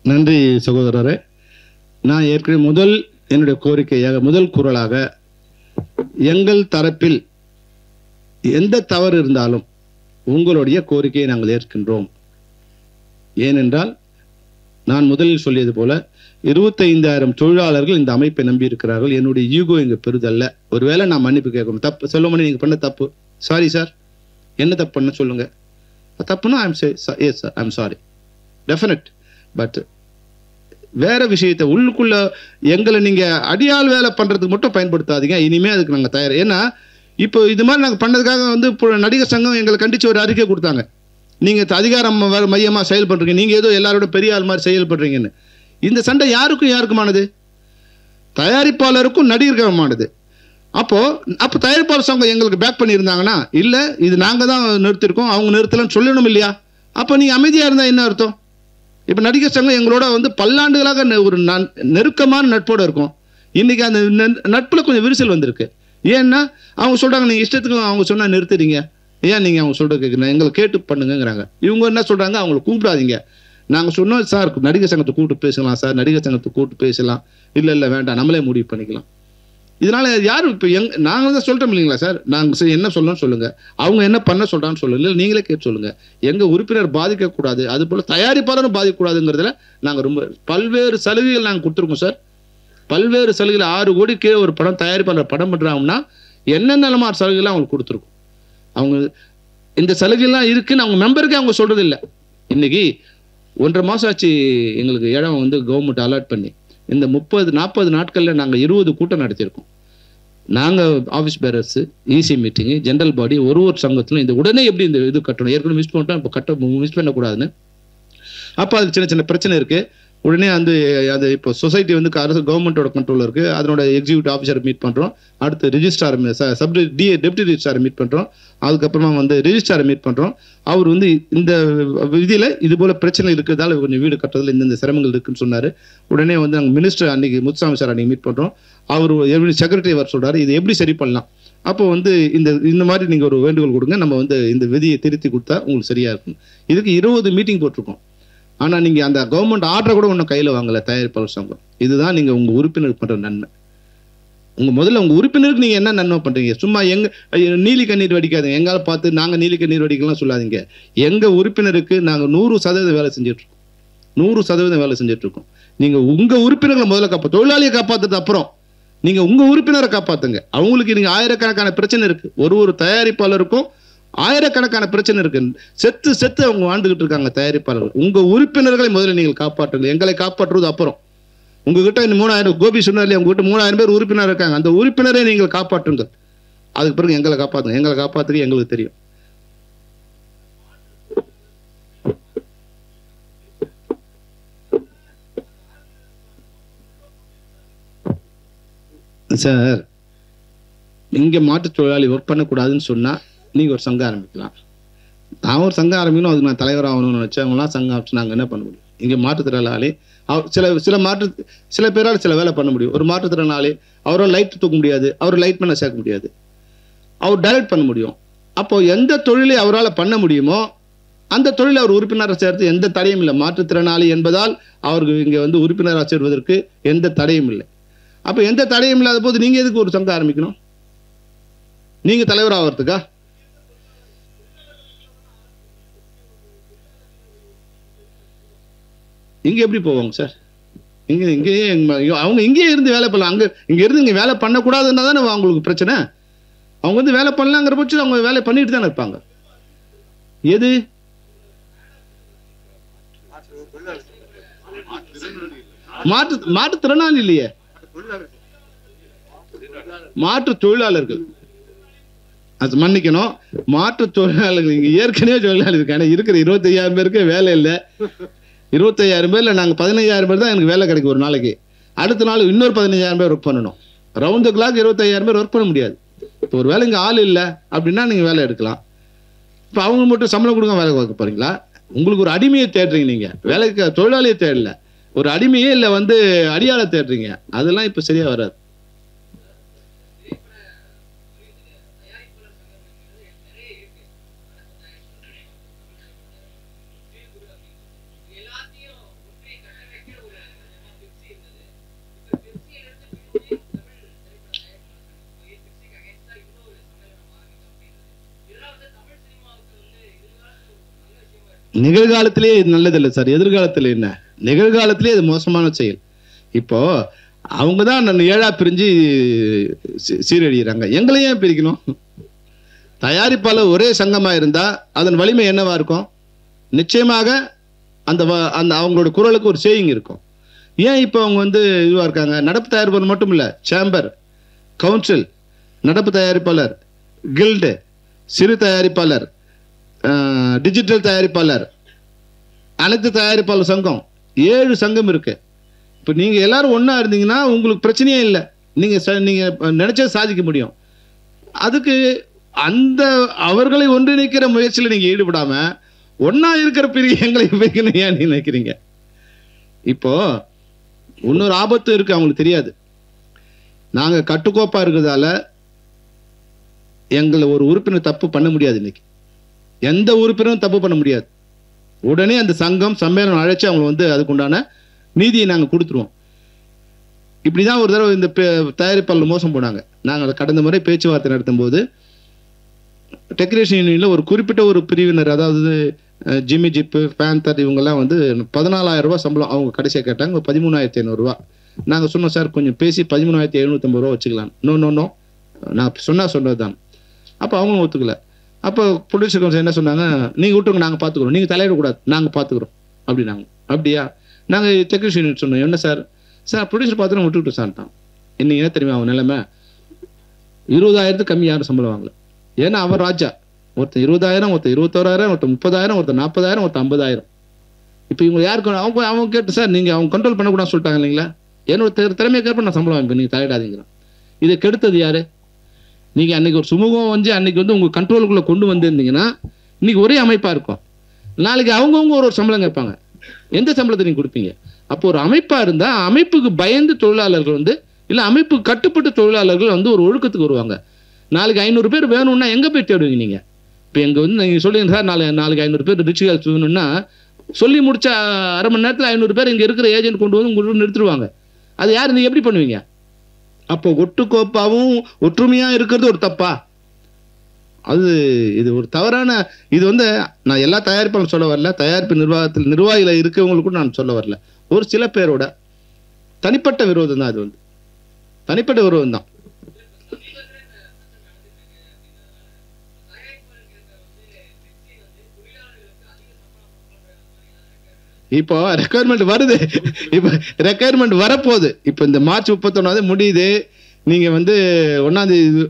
நன்றி சகோதரரே. நான் ஏற்கனவே என்னுடைய கோரிக்கையாக முதல் குரலாக, எங்கள் தரப்பில் எந்த தவறு இருந்தாலும் உங்களுடைய கோரிக்கையை நாங்கள் ஏற்கின்றோம். ஏனென்றால் நான் முதலில் சொல்லியது போல 25,000 தொழிலாளர்கள் இந்த அமைப்பை நம்பி இருக்கிறார்கள். என்னுடைய ஈகோ இங்கே பெரிதல்ல. ஒருவேளை நான் மன்னிப்பு கேட்கணும், தப்பு சொல்ல முடியும், நீங்கள் பண்ண தப்பு, சாரி சார், என்ன தப்பு பண்ண சொல்லுங்க, தப்புன்னா ஐம் சாரி டெஃபினட். பட் வேற விஷயத்தை உள்ளுக்குள்ள எங்களை நீங்க அடியால் வேலை பண்றதுக்கு மட்டும் பயன்படுத்தாதீங்க. இனிமே அதுக்கு நாங்கள் தயார். ஏன்னா இப்போ இது மாதிரி நாங்கள் பண்ணதுக்காக நடிகர் சங்கம் எங்களை கண்டிச்சு ஒரு அறிக்கை கொடுத்தாங்க, நீங்க அதிகாரம் மையமா செயல்படுறீங்க, நீங்க ஏதோ எல்லாரோட பெரிய ஆள் மாதிரி செயல்படுறீங்கன்னு. இந்த சண்டை யாருக்குமானது? தயாரிப்பாளருக்கும் நடிகர்களுக்குமானது. அப்போ தயாரிப்பாளர் சங்கம் எங்களுக்கு பேக் பண்ணியிருந்தாங்கன்னா, இல்லை இது நாங்கள் தான் நிறுத்திருக்கோம், அவங்க நிறுத்தலன்னு சொல்லணும் இல்லையா? அப்போ நீங்கள் அமைதியாக இருந்தால் என்ன அர்த்தம்? இப்போ நடிகர் சங்கம் எங்களோட பல்லாண்டுகளாக ஒரு நெருக்கமான நட்போடு இருக்கும். இன்னைக்கு அந்த நட்பில் கொஞ்சம் விரிசல் வந்திருக்கு. ஏன்னா அவங்க சொல்கிறாங்க, நீங்கள் இஷ்டத்துக்கு அவங்க சொன்னால் நிறுத்துறீங்க, ஏன் நீங்கள் அவங்க சொல்கிற கேட்குறீங்க, எங்களை கேட்டு பண்ணுங்கிறாங்க. இவங்க என்ன சொல்கிறாங்க, அவங்கள கூப்பிடாதீங்க. நாங்கள் சொன்னோம் சார், நடிகர் சங்கத்தை கூப்பிட்டு பேசலாம் சார், நடிகர் சங்கத்தை கூப்பிட்டு பேசலாம், இல்லை வேண்டாம் நம்மளே முடிவு பண்ணிக்கலாம். இதனால யாரும் இப்போ நாங்கள் தான் சொல்கிறோம் இல்லைங்களா சார், நாங்கள் என்ன சொல்லணும்னு சொல்லுங்கள், அவங்க என்ன பண்ண சொல்கிறான்னு சொல்லுங்கள், இல்லை நீங்களே கேட்டு சொல்லுங்கள். எங்கள் உறுப்பினர் பாதிக்கக்கூடாது, அதுபோல் தயாரிப்பாளரும் பாதிக்கக்கூடாதுங்கிறதுல நாங்கள் ரொம்ப பல்வேறு சலுகைகள் நாங்கள் கொடுத்துருக்கோம் சார். பல்வேறு சலுகைகள் 6 கோடி கீழே ஒரு படம் தயாரிப்பாளர் படம் பண்ணுறாங்கன்னா என்னென்ன மாதிரி சலுகைலாம் அவங்களுக்கு கொடுத்துருக்கோம். அவங்க இந்த சலுகைலாம் இருக்குன்னு அவங்க மெம்பருக்கே அவங்க சொல்கிறது இல்லை. இன்றைக்கி 1.5 மாதம் ஆச்சு எங்களுக்கு இடம் கவர்மெண்ட் அலாட் பண்ணி. இந்த 30-40 நாட்களில் நாங்கள் 20 கூட்டம் நடத்தியிருக்கோம். நாங்கள் ஆஃபீஸ் பேரர்ஸு, இசி மீட்டிங்கு, ஜென்ரல் பாடி, ஒரு சங்கத்திலும் இந்த உடனே எப்படி இந்த இது கட்டணும், ஏற்கனவே மிஸ் பண்ணிட்டோம், இப்போ மிஸ் பண்ணக்கூடாதுன்னு. அப்போ அதுக்கு சின்ன சின்ன பிரச்சனை இருக்குது. உடனே அது இப்போ சொசைட்டி அரசு கவர்மெண்ட்டோட கண்ட்ரோலில் இருக்குது. அதனோட எக்ஸிக்யூட்டிவ் ஆஃபீஸரை மீட் பண்ணுறோம். அடுத்து ரிஜிஸ்ட்ரார் டெப்டி ரிஜிஸ்ட்ராரை மீட் பண்ணுறோம். அதுக்கப்புறமா ரிஜிஸ்ட்ராரை மீட் பண்ணுறோம். அவர் இந்த விதியில் இது போல் பிரச்சனை இருக்கிறதால கொஞ்சம் வீடு கட்டுறதுல இந்த சிரமங்கள் இருக்குன்னு சொன்னார். உடனே நாங்கள் மினிஸ்டர் அன்றைக்கி முத்துசாமி சார் அன்றைக்கி மீட் பண்ணுறோம். அவர் செக்ரட்டரி வர சொல்கிறார், இது எப்படி சரி பண்ணலாம். அப்போ இந்த மாதிரி நீங்கள் ஒரு வேண்டுகோள் கொடுங்க, நம்ம இந்த விதியை திருத்தி கொடுத்தா உங்களுக்கு சரியாக இருக்கும். இதுக்கு 20 மீட்டிங் போட்டிருக்கோம். ஆனால் நீங்கள் அந்த கவர்மெண்ட் ஆர்டரை கூட ஒன்றும் கையில் வாங்கலை தயாரிப்பாளர் சங்கம். இதுதான் நீங்கள் உங்கள் உறுப்பினருக்கு பண்ணுற நன்மை. முதல்ல உங்கள் உறுப்பினருக்கு நீங்கள் என்ன நன்மை பண்ணுறீங்க? சும்மா நீலி கண்ணீர் வடிக்காதுங்க. எங்கால பார்த்து நாங்கள் நீலி கண்ணீர் வடிக்கலாம் சொல்லாதீங்க. எங்கள் உறுப்பினருக்கு நாங்கள் 100% வேலை செஞ்சிட்ருக்கோம். 100% வேலை செஞ்சிட்ருக்கோம். நீங்கள் உங்கள் உறுப்பினர்களை முதல்ல தொழிலாளியை காப்பாற்றுறது அப்புறம் நீங்கள் உங்கள் உறுப்பினரை காப்பாற்றுங்க. அவங்களுக்கு நீங்கள் ஆயிரக்கணக்கான பிரச்சனை இருக்குது. ஒரு தயாரிப்பாளருக்கும் ஆயிரக்கணக்கான பிரச்சனை இருக்கு. செத்து அவங்க வாழ்ந்துகிட்டு இருக்காங்க தயாரிப்பாளர்கள். உங்கள் உறுப்பினர்களை முதல்ல நீங்கள் காப்பாற்றுங்க. எங்களை காப்பாற்றுவது அப்புறம். உங்ககிட்ட 3000 கோபி சொன்னார் இல்லையா, உங்ககிட்ட 3000 பேர் உறுப்பினர் இருக்காங்க. அந்த உறுப்பினரை நீங்கள் காப்பாற்றுங்கள். அதுக்கு பிறகு எங்களை காப்பாற்றுங்க. எங்களை காப்பாற்றுறது எங்களுக்கு தெரியும். சார், இங்கே மாற்றுத் தொழிலாளி ஒர்க் பண்ணக்கூடாதுன்னு சொன்னால் நீங்கள் ஒரு சங்கம் ஆரம்பிக்கலாம். நான் ஒரு சங்கம் ஆரம்பிக்கணும், அதுக்கு நான் தலைவர் ஆகணும்னு நினச்சவங்களாம் சங்கம் ஆரம்பிச்சு நாங்கள் என்ன பண்ண முடியும்? இங்கே மாற்றுத்திறனாளி சில பேரால் சில வேலை பண்ண முடியும். ஒரு மாற்றுத்திறனாளி அவரால் லைட் தூக்க முடியாது, அவர் லைட் பண்ண சேர்க்க முடியாது, அவர் டைரக்ட் பண்ண முடியும். அப்போ எந்த தொழிலை அவரால் பண்ண முடியுமோ அந்த தொழிலை அவர் உறுப்பினராக சேர்த்து எந்த தடையும் இல்லை. மாற்றுத்திறனாளி என்பதால் அவருக்கு இங்கே உறுப்பினராக சேர்வதற்கு எந்த தடையும் இல்லை. அப்போ எந்த தடையும் இல்லாத போது நீங்கள் எதுக்கு ஒரு சங்கம் ஆரம்பிக்கணும்? நீங்கள் தலைவர் ஆகிறதுக்கா? இங்கே எப்படி போவாங்க சார்? இங்கேயே அவங்க இங்கேயே இருந்து வேலை பண்ணலாம். இங்கே இருந்து இங்கே வேலை பண்ணக்கூடாதுன்னா தானே அவங்களுக்கு பிரச்சனை. அவங்க வேலை பண்ணலாங்கிற பட்சம் அவங்க வேலை பண்ணிட்டு தானே இருப்பாங்க. எது மாற்றுத்திறனாளி இல்லையே, மாற்றுத் தொழிலாளர்கள். அது மன்னிக்கணும், மாற்றுத் தொழிலாளர்கள். இங்கே ஏற்கனவே தொழிலாளி இருக்காங்க. இருக்கிற 25,000 பேருக்கு வேலை இல்லை. 25,000 பேரில் நாங்கள் 15,000 பேர் தான் எனக்கு வேலை கிடைக்கும் ஒரு நாளைக்கு. அடுத்த நாள் இன்னொரு 15,000 பேர் ஒர்க் பண்ணணும். ரவுண்ட் த கிளாக் 25,000 பேர் ஒர்க் பண்ண முடியாது. இப்போ ஒரு வேலை இங்கே ஆள் இல்லை அப்படின்னா நீங்கள் வேலை எடுக்கலாம். இப்போ அவங்க மட்டும் சம்பளம் கொடுங்க வேலை பார்க்க போகிறீங்களா? உங்களுக்கு ஒரு அடிமையை தேடுறீங்க. நீங்கள் வேலைக்கு தொழிலாளியை தேடல, ஒரு அடிமையே இல்லை அடியாளை தேடுறீங்க. அதெல்லாம் இப்போ சரியாக வராது. நிகழ்காலத்திலே இது நல்லதில்லை சார். எதிர்காலத்தில் என்ன? நிகழ்காலத்திலே இது மோசமான செயல். இப்போ அவங்க தான் 7ஆ பிரிஞ்சு சீரழிகிறாங்க. எங்களையும் பிரிக்கணும். தயாரிப்பாளர் ஒரே சங்கமாக இருந்தால் அதன் வலிமை என்னவா இருக்கும்? நிச்சயமாக அந்த அவங்களோட குரலுக்கு ஒரு சேயிங் இருக்கும். ஏன் இப்போ அவங்க இதுவாக இருக்காங்க? நடப்பு தயாரிப்பாளர் மட்டும் இல்லை, சேம்பர், கவுன்சில், நடப்பு தயாரிப்பாளர், கில்டு, சிறு தயாரிப்பாளர், டிஜிட்டல் தயாரிப்பாளர், அனைத்து தயாரிப்பாளர் சங்கம், 7 சங்கம் இருக்கு. இப்போ நீங்கள் எல்லாரும் ஒன்றா இருந்தீங்கன்னா உங்களுக்கு பிரச்சனையே இல்லை. நீங்கள் நினைச்சா சாதிக்க முடியும். அதுக்கு அவர்களை ஒன்றிணைக்கிற முயற்சியில் நீங்கள் ஈடுபடாம ஒன்றா இருக்கிற பெரிய எங்களை வைக்கணும் ஏன் நினைக்கிறீங்க? இப்போ இன்னொரு ஆபத்து இருக்கு, அவங்களுக்கு தெரியாது. நாங்கள் கட்டுக்கோப்பா இருக்கிறதால எங்களை ஒரு உறுப்பினர் தப்பு பண்ண முடியாது. இன்னைக்கு எந்த உறுப்பினரும் தப்பு பண்ண முடியாது. உடனே அந்த சங்கம் சம்மேளனம் அழைச்சி அவங்களை அதுக்குண்டான நீதியை நாங்கள் கொடுத்துருவோம். இப்படிதான் ஒரு தடவை இந்த தயாரிப்பாளர் மோசம் போனாங்க. நாங்கள் கடந்த முறை பேச்சுவார்த்தை நடத்தும் போது டெக்கரேஷன் யூனியனில் ஒரு குறிப்பிட்ட ஒரு பிரிவினர், அதாவது ஜிம்மி ஜிப்பு, பேந்தர், இவங்கெல்லாம் 14,000 ரூபா சம்பளம். அவங்க கடைசியாக கேட்டாங்க 13,500 ரூபா. நாங்கள் சொன்னோம் சார் கொஞ்சம் பேசி 13,750 ரூபா வச்சுக்கலாம். நோ நான் சொன்னது தான். அப்போ அவங்களும் ஒத்துக்கல. அப்போ ப்ரொடியூசர் கவுன்சில் என்ன சொன்னாங்க? நீங்கள் விட்டுருங்க, நாங்கள் பார்த்துக்குறோம், நீங்கள் தலையிடக்கூடாது, நாங்கள் பார்த்துக்குறோம் அப்படின்னாங்க. அப்படியா? நாங்கள் டெக்னீஷியன் யூனிட் சொன்னோம். என்ன சார் ப்ரொடியூசர் பார்த்துட்டு விட்டுக்கிட்டு சார்ட்டான். இன்னைக்கு என்ன தெரியுமா அவன் நிலைமை? 20,000 கம்மி யாரும் சம்பளம் வாங்கல. ஏன்னா அவன் ராஜா. ஒருத்தன் 20,000, ஒருத்தன் 21,000, ஒருத்தன் 30,000, ஒருத்தன் 40,000, ஒருத்தன் 50,000. இப்போ இவங்க யாருக்கு அவங்க கேட்டு சார் நீங்கள் அவங்க கண்ட்ரோல் பண்ணக்கூடாதுன்னு சொல்லிட்டாங்க இல்லைங்களா? என்னோட திறமையை கேட்ப நான் சம்பளம் வாங்கிப்பேன், நீங்கள் தலையிடாதீங்கிறான். இதை கெடுத்தது யாரு? நீங்கள் அன்றைக்கி ஒரு சுமூகம் அன்றைக்கி உங்கள் கண்ட்ரோலுக்குள்ளே கொண்டு வந்திருந்தீங்கன்னா இன்றைக்கி ஒரே அமைப்பாக இருக்கும். நாளைக்கு அவங்கவுங்க ஒரு சம்பளம் கேட்பாங்க. எந்த சம்பளத்தை நீங்கள் கொடுப்பீங்க? அப்போ ஒரு அமைப்பாக இருந்தால் அமைப்புக்கு பயந்து தொழிலாளர்கள் இல்லை அமைப்புக்கு கட்டுப்பட்டு தொழிலாளர்கள் ஒரு ஒழுக்கத்துக்கு வருவாங்க. நாளைக்கு 500 பேர் வேணும்னா எங்கே போய் தேடுவீங்க நீங்கள்? இப்போ எங்கே நீங்கள் சொல்லுங்க சார் நாளைக்கு 500 பேர் ரிச்சுவல்ஸ் வேணும்னா சொல்லி முடிச்ச அரை மணி நேரத்தில் 500 பேர் இங்கே இருக்கிற ஏஜென்ட் கொண்டு வந்து உங்களுக்கு நிறுத்துருவாங்க. அது யார் நீங்கள் எப்படி பண்ணுவீங்க? அப்போ ஒட்டுக்கோப்பாவும் ஒற்றுமையாக இருக்கிறது ஒரு தப்பா? அது இது ஒரு தவறான இது வந்து நான் எல்லா தயாரிப்பாளரும் சொல்ல வரல, தயாரிப்பு நிர்வாகியில் இருக்கவங்களுக்கும் நான் சொல்ல வரல. ஒரு சில பேரோட தனிப்பட்ட விரோதம் தான். அது வந்து தனிப்பட்ட விரோதம் தான். இப்போ ரெக்குயர்மெண்ட் வருது, இப்போ ரெக்குயர்மெண்ட் வரப்போகுது. இப்போ இந்த மார்ச் 31 முடியுது, நீங்கள் வந்து 1ஆம் தேதி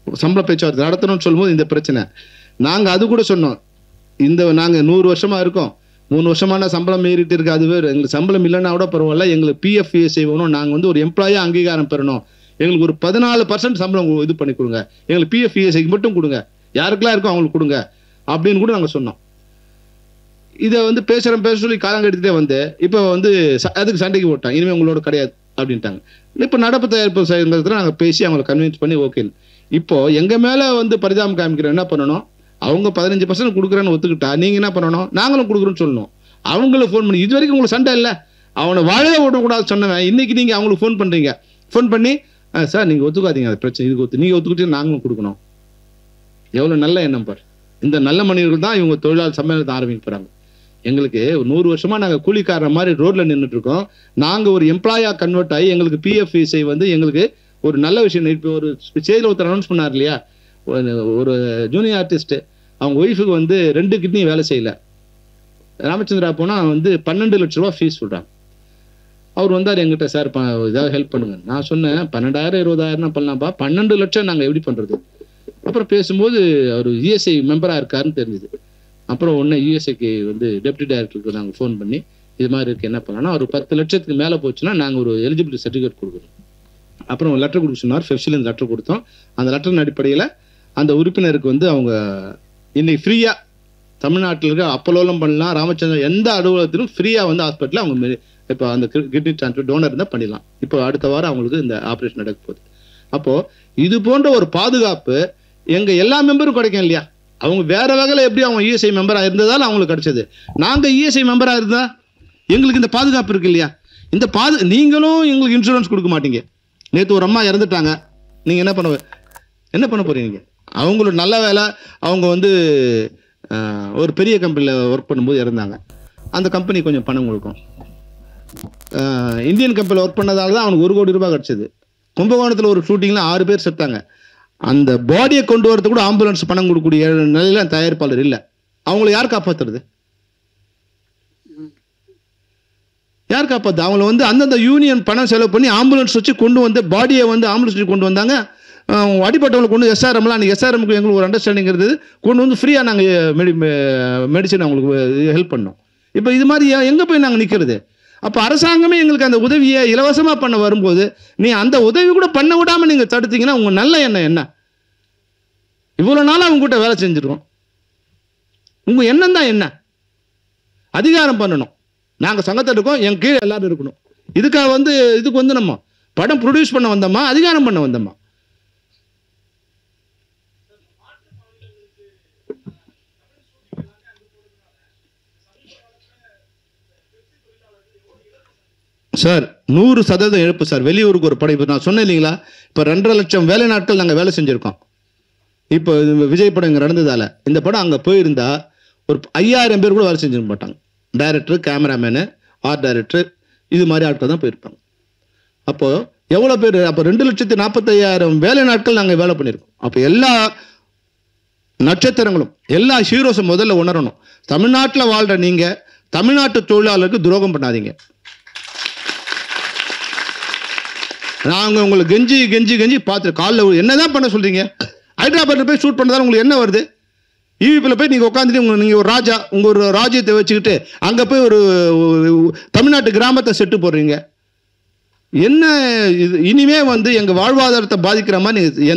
சம்பள பேச்சுவார்த்தை நடத்தணும்னு சொல்லும்போது இந்த பிரச்சனை. நாங்கள் அது கூட சொன்னோம், இந்த நாங்கள் 100 வருஷமாக இருக்கோம், 3 வருஷமான சம்பளம் ஏறிட்டு இருக்கு. அது வேறு, எங்களுக்கு சம்பளம் இல்லைன்னா கூட பரவாயில்ல, எங்களுக்கு பிஎஃப் இஎஸ்ஐ வேணும், நாங்கள் வந்து ஒரு எம்ப்ளாயாக அங்கீகாரம் பெறணும், எங்களுக்கு ஒரு 14% சம்பளம் இது பண்ணி கொடுங்க, எங்களுக்கு பிஎஃப் இஎஸ்ஐக்கு மட்டும் கொடுங்க, யாருக்கெல்லாம் இருக்கோ அவங்களுக்கு கொடுங்க அப்படின்னு கூட நாங்கள் சொன்னோம். இதை வந்து பேச சொல்லி காலம் கட்டிகிட்டே வந்து இப்போ வந்து அதுக்கு சண்டைக்கு போட்டாங்க, இனிமேல் உங்களோட கிடையாது அப்படின்ட்டாங்க. இப்போ நடப்பு தயாரிப்பு செயல்படுறதுல நாங்கள் பேசி அவங்களை கன்வின்ஸ் பண்ணி ஓகேன்னு. இப்போ எங்கள் மேலே வந்து பரிதாபம் காமிக்கிறோம். என்ன பண்ணணும்? அவங்க 15% கொடுக்குறேன்னு ஒத்துக்கிட்டா நீங்கள் என்ன பண்ணணும்? நாங்களும் கொடுக்குறோன்னு சொல்லணும். அவங்களுக்கு ஃபோன் பண்ணி, இது வரைக்கும் உங்களுக்கு சண்டை இல்லை, அவனை வாழவே விடக்கூடாது சொன்னவன், இன்னைக்கு நீங்கள் அவங்களுக்கு ஃபோன் பண்ணுறீங்க. ஃபோன் பண்ணி சார் நீங்கள் ஒத்துக்காதீங்க, அது பிரச்சனை, இதுக்கு நீங்கள் ஒத்துக்கிட்டு நாங்களும் கொடுக்கணும். எவ்வளோ நல்ல எண்ணம் பார். இந்த நல்ல மனிதர்கள் தான் இவங்க தொழிலாளர் சம்மேளனத்தை ஆரம்பிக்க போகிறாங்க. எங்களுக்கு 100 வருஷமா நாங்கள் கூலிக்காரற மாதிரி ரோட்ல நின்றுட்டு இருக்கோம். நாங்கள் ஒரு எம்ப்ளாயா கன்வெர்ட் ஆகி எங்களுக்கு பிஎஃப் இஎஸ்ஐ வந்து எங்களுக்கு ஒரு நல்ல விஷயம். இப்போ ஒரு செய்தியில் ஒருத்தர் அனௌன்ஸ் பண்ணார் இல்லையா, ஒரு ஜூனியர் ஆர்டிஸ்ட் அவங்க ஒய்ஃபுக்கு வந்து 2 கிட்னி வேலை செய்யல. ராமச்சந்திரா போனால் வந்து 12 லட்ச ரூபா ஃபீஸ் சொல்கிறாங்க. அவர் வந்தார் எங்கிட்ட, சார் ஏதாவது ஹெல்ப் பண்ணுங்க. நான் சொன்னேன் 12,000 20,000 பண்ணலாம்ப்பா, 12 லட்சம் நாங்கள் எப்படி பண்ணுறது? அப்புறம் பேசும்போது அவர் இஎஸ்ஐ மெம்பராக இருக்காருன்னு தெரிஞ்சுது. அப்புறம் ஒன்று யூஎஸ்ஏக்கு வந்து டெப்டி டைரக்டருக்கு நாங்கள் ஃபோன் பண்ணி இது மாதிரி இருக்குது, என்ன பண்ணலாம்னா ஒரு 10 லட்சத்துக்கு மேலே போச்சுன்னா நாங்கள் ஒரு எலிஜிபிலிட்டி சர்டிஃபிகேட் கொடுக்குறோம். அப்புறம் லெட்டர் கொடுக்க சொன்னார், ஃபெஃப்சிலேருந்து லெட்டர் கொடுத்தோம். அந்த லெட்டரின் அடிப்படையில் அந்த உறுப்பினருக்கு வந்து அவங்க இன்னைக்கு ஃப்ரீயாக தமிழ்நாட்டில் இருக்க அப்போலோலம் பண்ணலாம், ராமச்சந்திரன் எந்த அலுவலகத்திலும் ஃப்ரீயாக வந்து ஹாஸ்பிட்டலில் அவங்க இப்போ அந்த கிட்னி டிரான்ஸ்ஃபர் டோனர் இருந்தால் பண்ணிடலாம். இப்போ அடுத்த வாரம் அவங்களுக்கு இந்த ஆப்ரேஷன் நடக்க போகுது. அப்போது இது போன்ற ஒரு பாதுகாப்பு எங்கள் எல்லா மெம்பரும் கிடைக்கும் இல்லையா? அவங்க வேற வகையில் எப்படி அவங்க இஎஸ்ஐ மெம்பராக இருந்ததால் அவங்களுக்கு கிடைச்சது. நாங்கள் இஎஸ்ஐ மெம்பராக இருந்தால் எங்களுக்கு இந்த பாதுகாப்பு இருக்கு இல்லையா? இந்த நீங்களும் எங்களுக்கு இன்சூரன்ஸ் கொடுக்க மாட்டீங்க. நேற்று ஒரு அம்மா இறந்துட்டாங்க, நீங்கள் என்ன பண்ண போறீங்க? அவங்களோட நல்ல வேலை, அவங்க வந்து ஒரு பெரிய கம்பெனியில் ஒர்க் பண்ணும்போது இறந்தாங்க. அந்த கம்பெனி கொஞ்சம் பணம் கொடுக்கும். இந்தியன் கம்பெனியில் ஒர்க் பண்ணதால தான் அவனுக்கு 1 கோடி ரூபாய் கிடச்சிது. கும்பகோணத்தில் ஒரு ஷூட்டிங்கில் 6 பேர் செத்தாங்க. அந்த பாடியை கொண்டு வரது கூட ஆம்புலன்ஸ் பணம் கொடுக்கக்கூடிய நிலையில தயாரிப்பாளர் இல்லை. அவங்களை யார் காப்பாற்றுறது? யார் காப்பாற்று? அவங்கள வந்து அந்தந்த யூனியன் பணம் செலவு பண்ணி ஆம்புலன்ஸ் வச்சு கொண்டு வந்து பாடியை வந்து ஆம்புலன்ஸ் வச்சு கொண்டு வந்தாங்க. அடிப்பட்டவங்களை கொண்டு எஸ்ஆர்எம்லாம், அன்றைக்கி எஸ்ஆர்எம்க்கு எங்களுக்கு ஒரு அண்டர்ஸ்டாண்டிங் இருந்தது, கொண்டு வந்து ஃப்ரீயாக நாங்கள் மெடிசன் அவங்களுக்கு ஹெல்ப் பண்ணோம். இப்போ இது மாதிரி எங்கே போய் நாங்கள் நிற்கிறது? அப்போ அரசாங்கமே எங்களுக்கு அந்த உதவியை இலவசமாக பண்ண வரும்போது நீ அந்த உதவி கூட பண்ண விடாமல் நீங்கள் தடுத்தீங்கன்னா உங்கள் நல்ல எண்ணம் என்ன? இவ்வளோ நாள் அவங்க கிட்ட வேலை செஞ்சுருக்கோம், உங்கள் எண்ணம் தான் என்ன? அதிகாரம் பண்ணணும். நாங்கள் சங்கத்தை இருக்கோம், என் கீழே எல்லாரும் இருக்கணும். இதுக்காக வந்து இதுக்கு வந்து நம்ம படம் ப்ரொடியூஸ் பண்ண வந்தோமா, அதிகாரம் பண்ண வந்தோமா? சார் 100% இழப்பு சார். வெளியூருக்கு ஒரு படம், இப்போ நான் சொன்னேன் இல்லைங்களா, இப்போ 2.5 லட்சம் வேலை நாட்கள் நாங்கள் வேலை செஞ்சுருக்கோம். இப்போ விஜய் படம் இங்கே நடந்ததால் இந்த படம் அங்கே போயிருந்தா ஒரு 5000 பேர் கூட வேலை செஞ்சுக்க மாட்டாங்க. டைரக்டர், கேமராமேனு, ஆர்ட் டைரக்டர், இது மாதிரி ஆட்கள் தான் போயிருப்பாங்க. அப்போது எவ்வளோ பேர்? அப்போ 2,45,000 வேலை நாட்கள் நாங்கள் வேலை பண்ணியிருக்கோம். அப்போ எல்லா நட்சத்திரங்களும், எல்லா ஹீரோஸும் முதல்ல உணரணும், தமிழ்நாட்டில் வாழ்கிற நீங்கள் தமிழ்நாட்டு தொழிலாளருக்கு துரோகம் பண்ணாதீங்க. நாங்கள் உங்களை கெஞ்சி கெஞ்சி கெஞ்சி பார்த்து காலில் என்னதான் பண்ண சொல்கிறீங்க? ஹைதராபாத்தில் போய் ஷூட் பண்ணதால் உங்களுக்கு என்ன வருது? ஈவிபியில் போய் நீங்கள் உட்காந்துட்டு நீங்கள் ஒரு ராஜா, உங்கள் ஒரு ராஜ்யத்தை வச்சுக்கிட்டு அங்கே போய் ஒரு தமிழ்நாட்டு கிராமத்தை செட்டு போடுறீங்க. என்ன இது? இனிமே வந்து எங்கள் வாழ்வாதாரத்தை பாதிக்கிற மாதிரி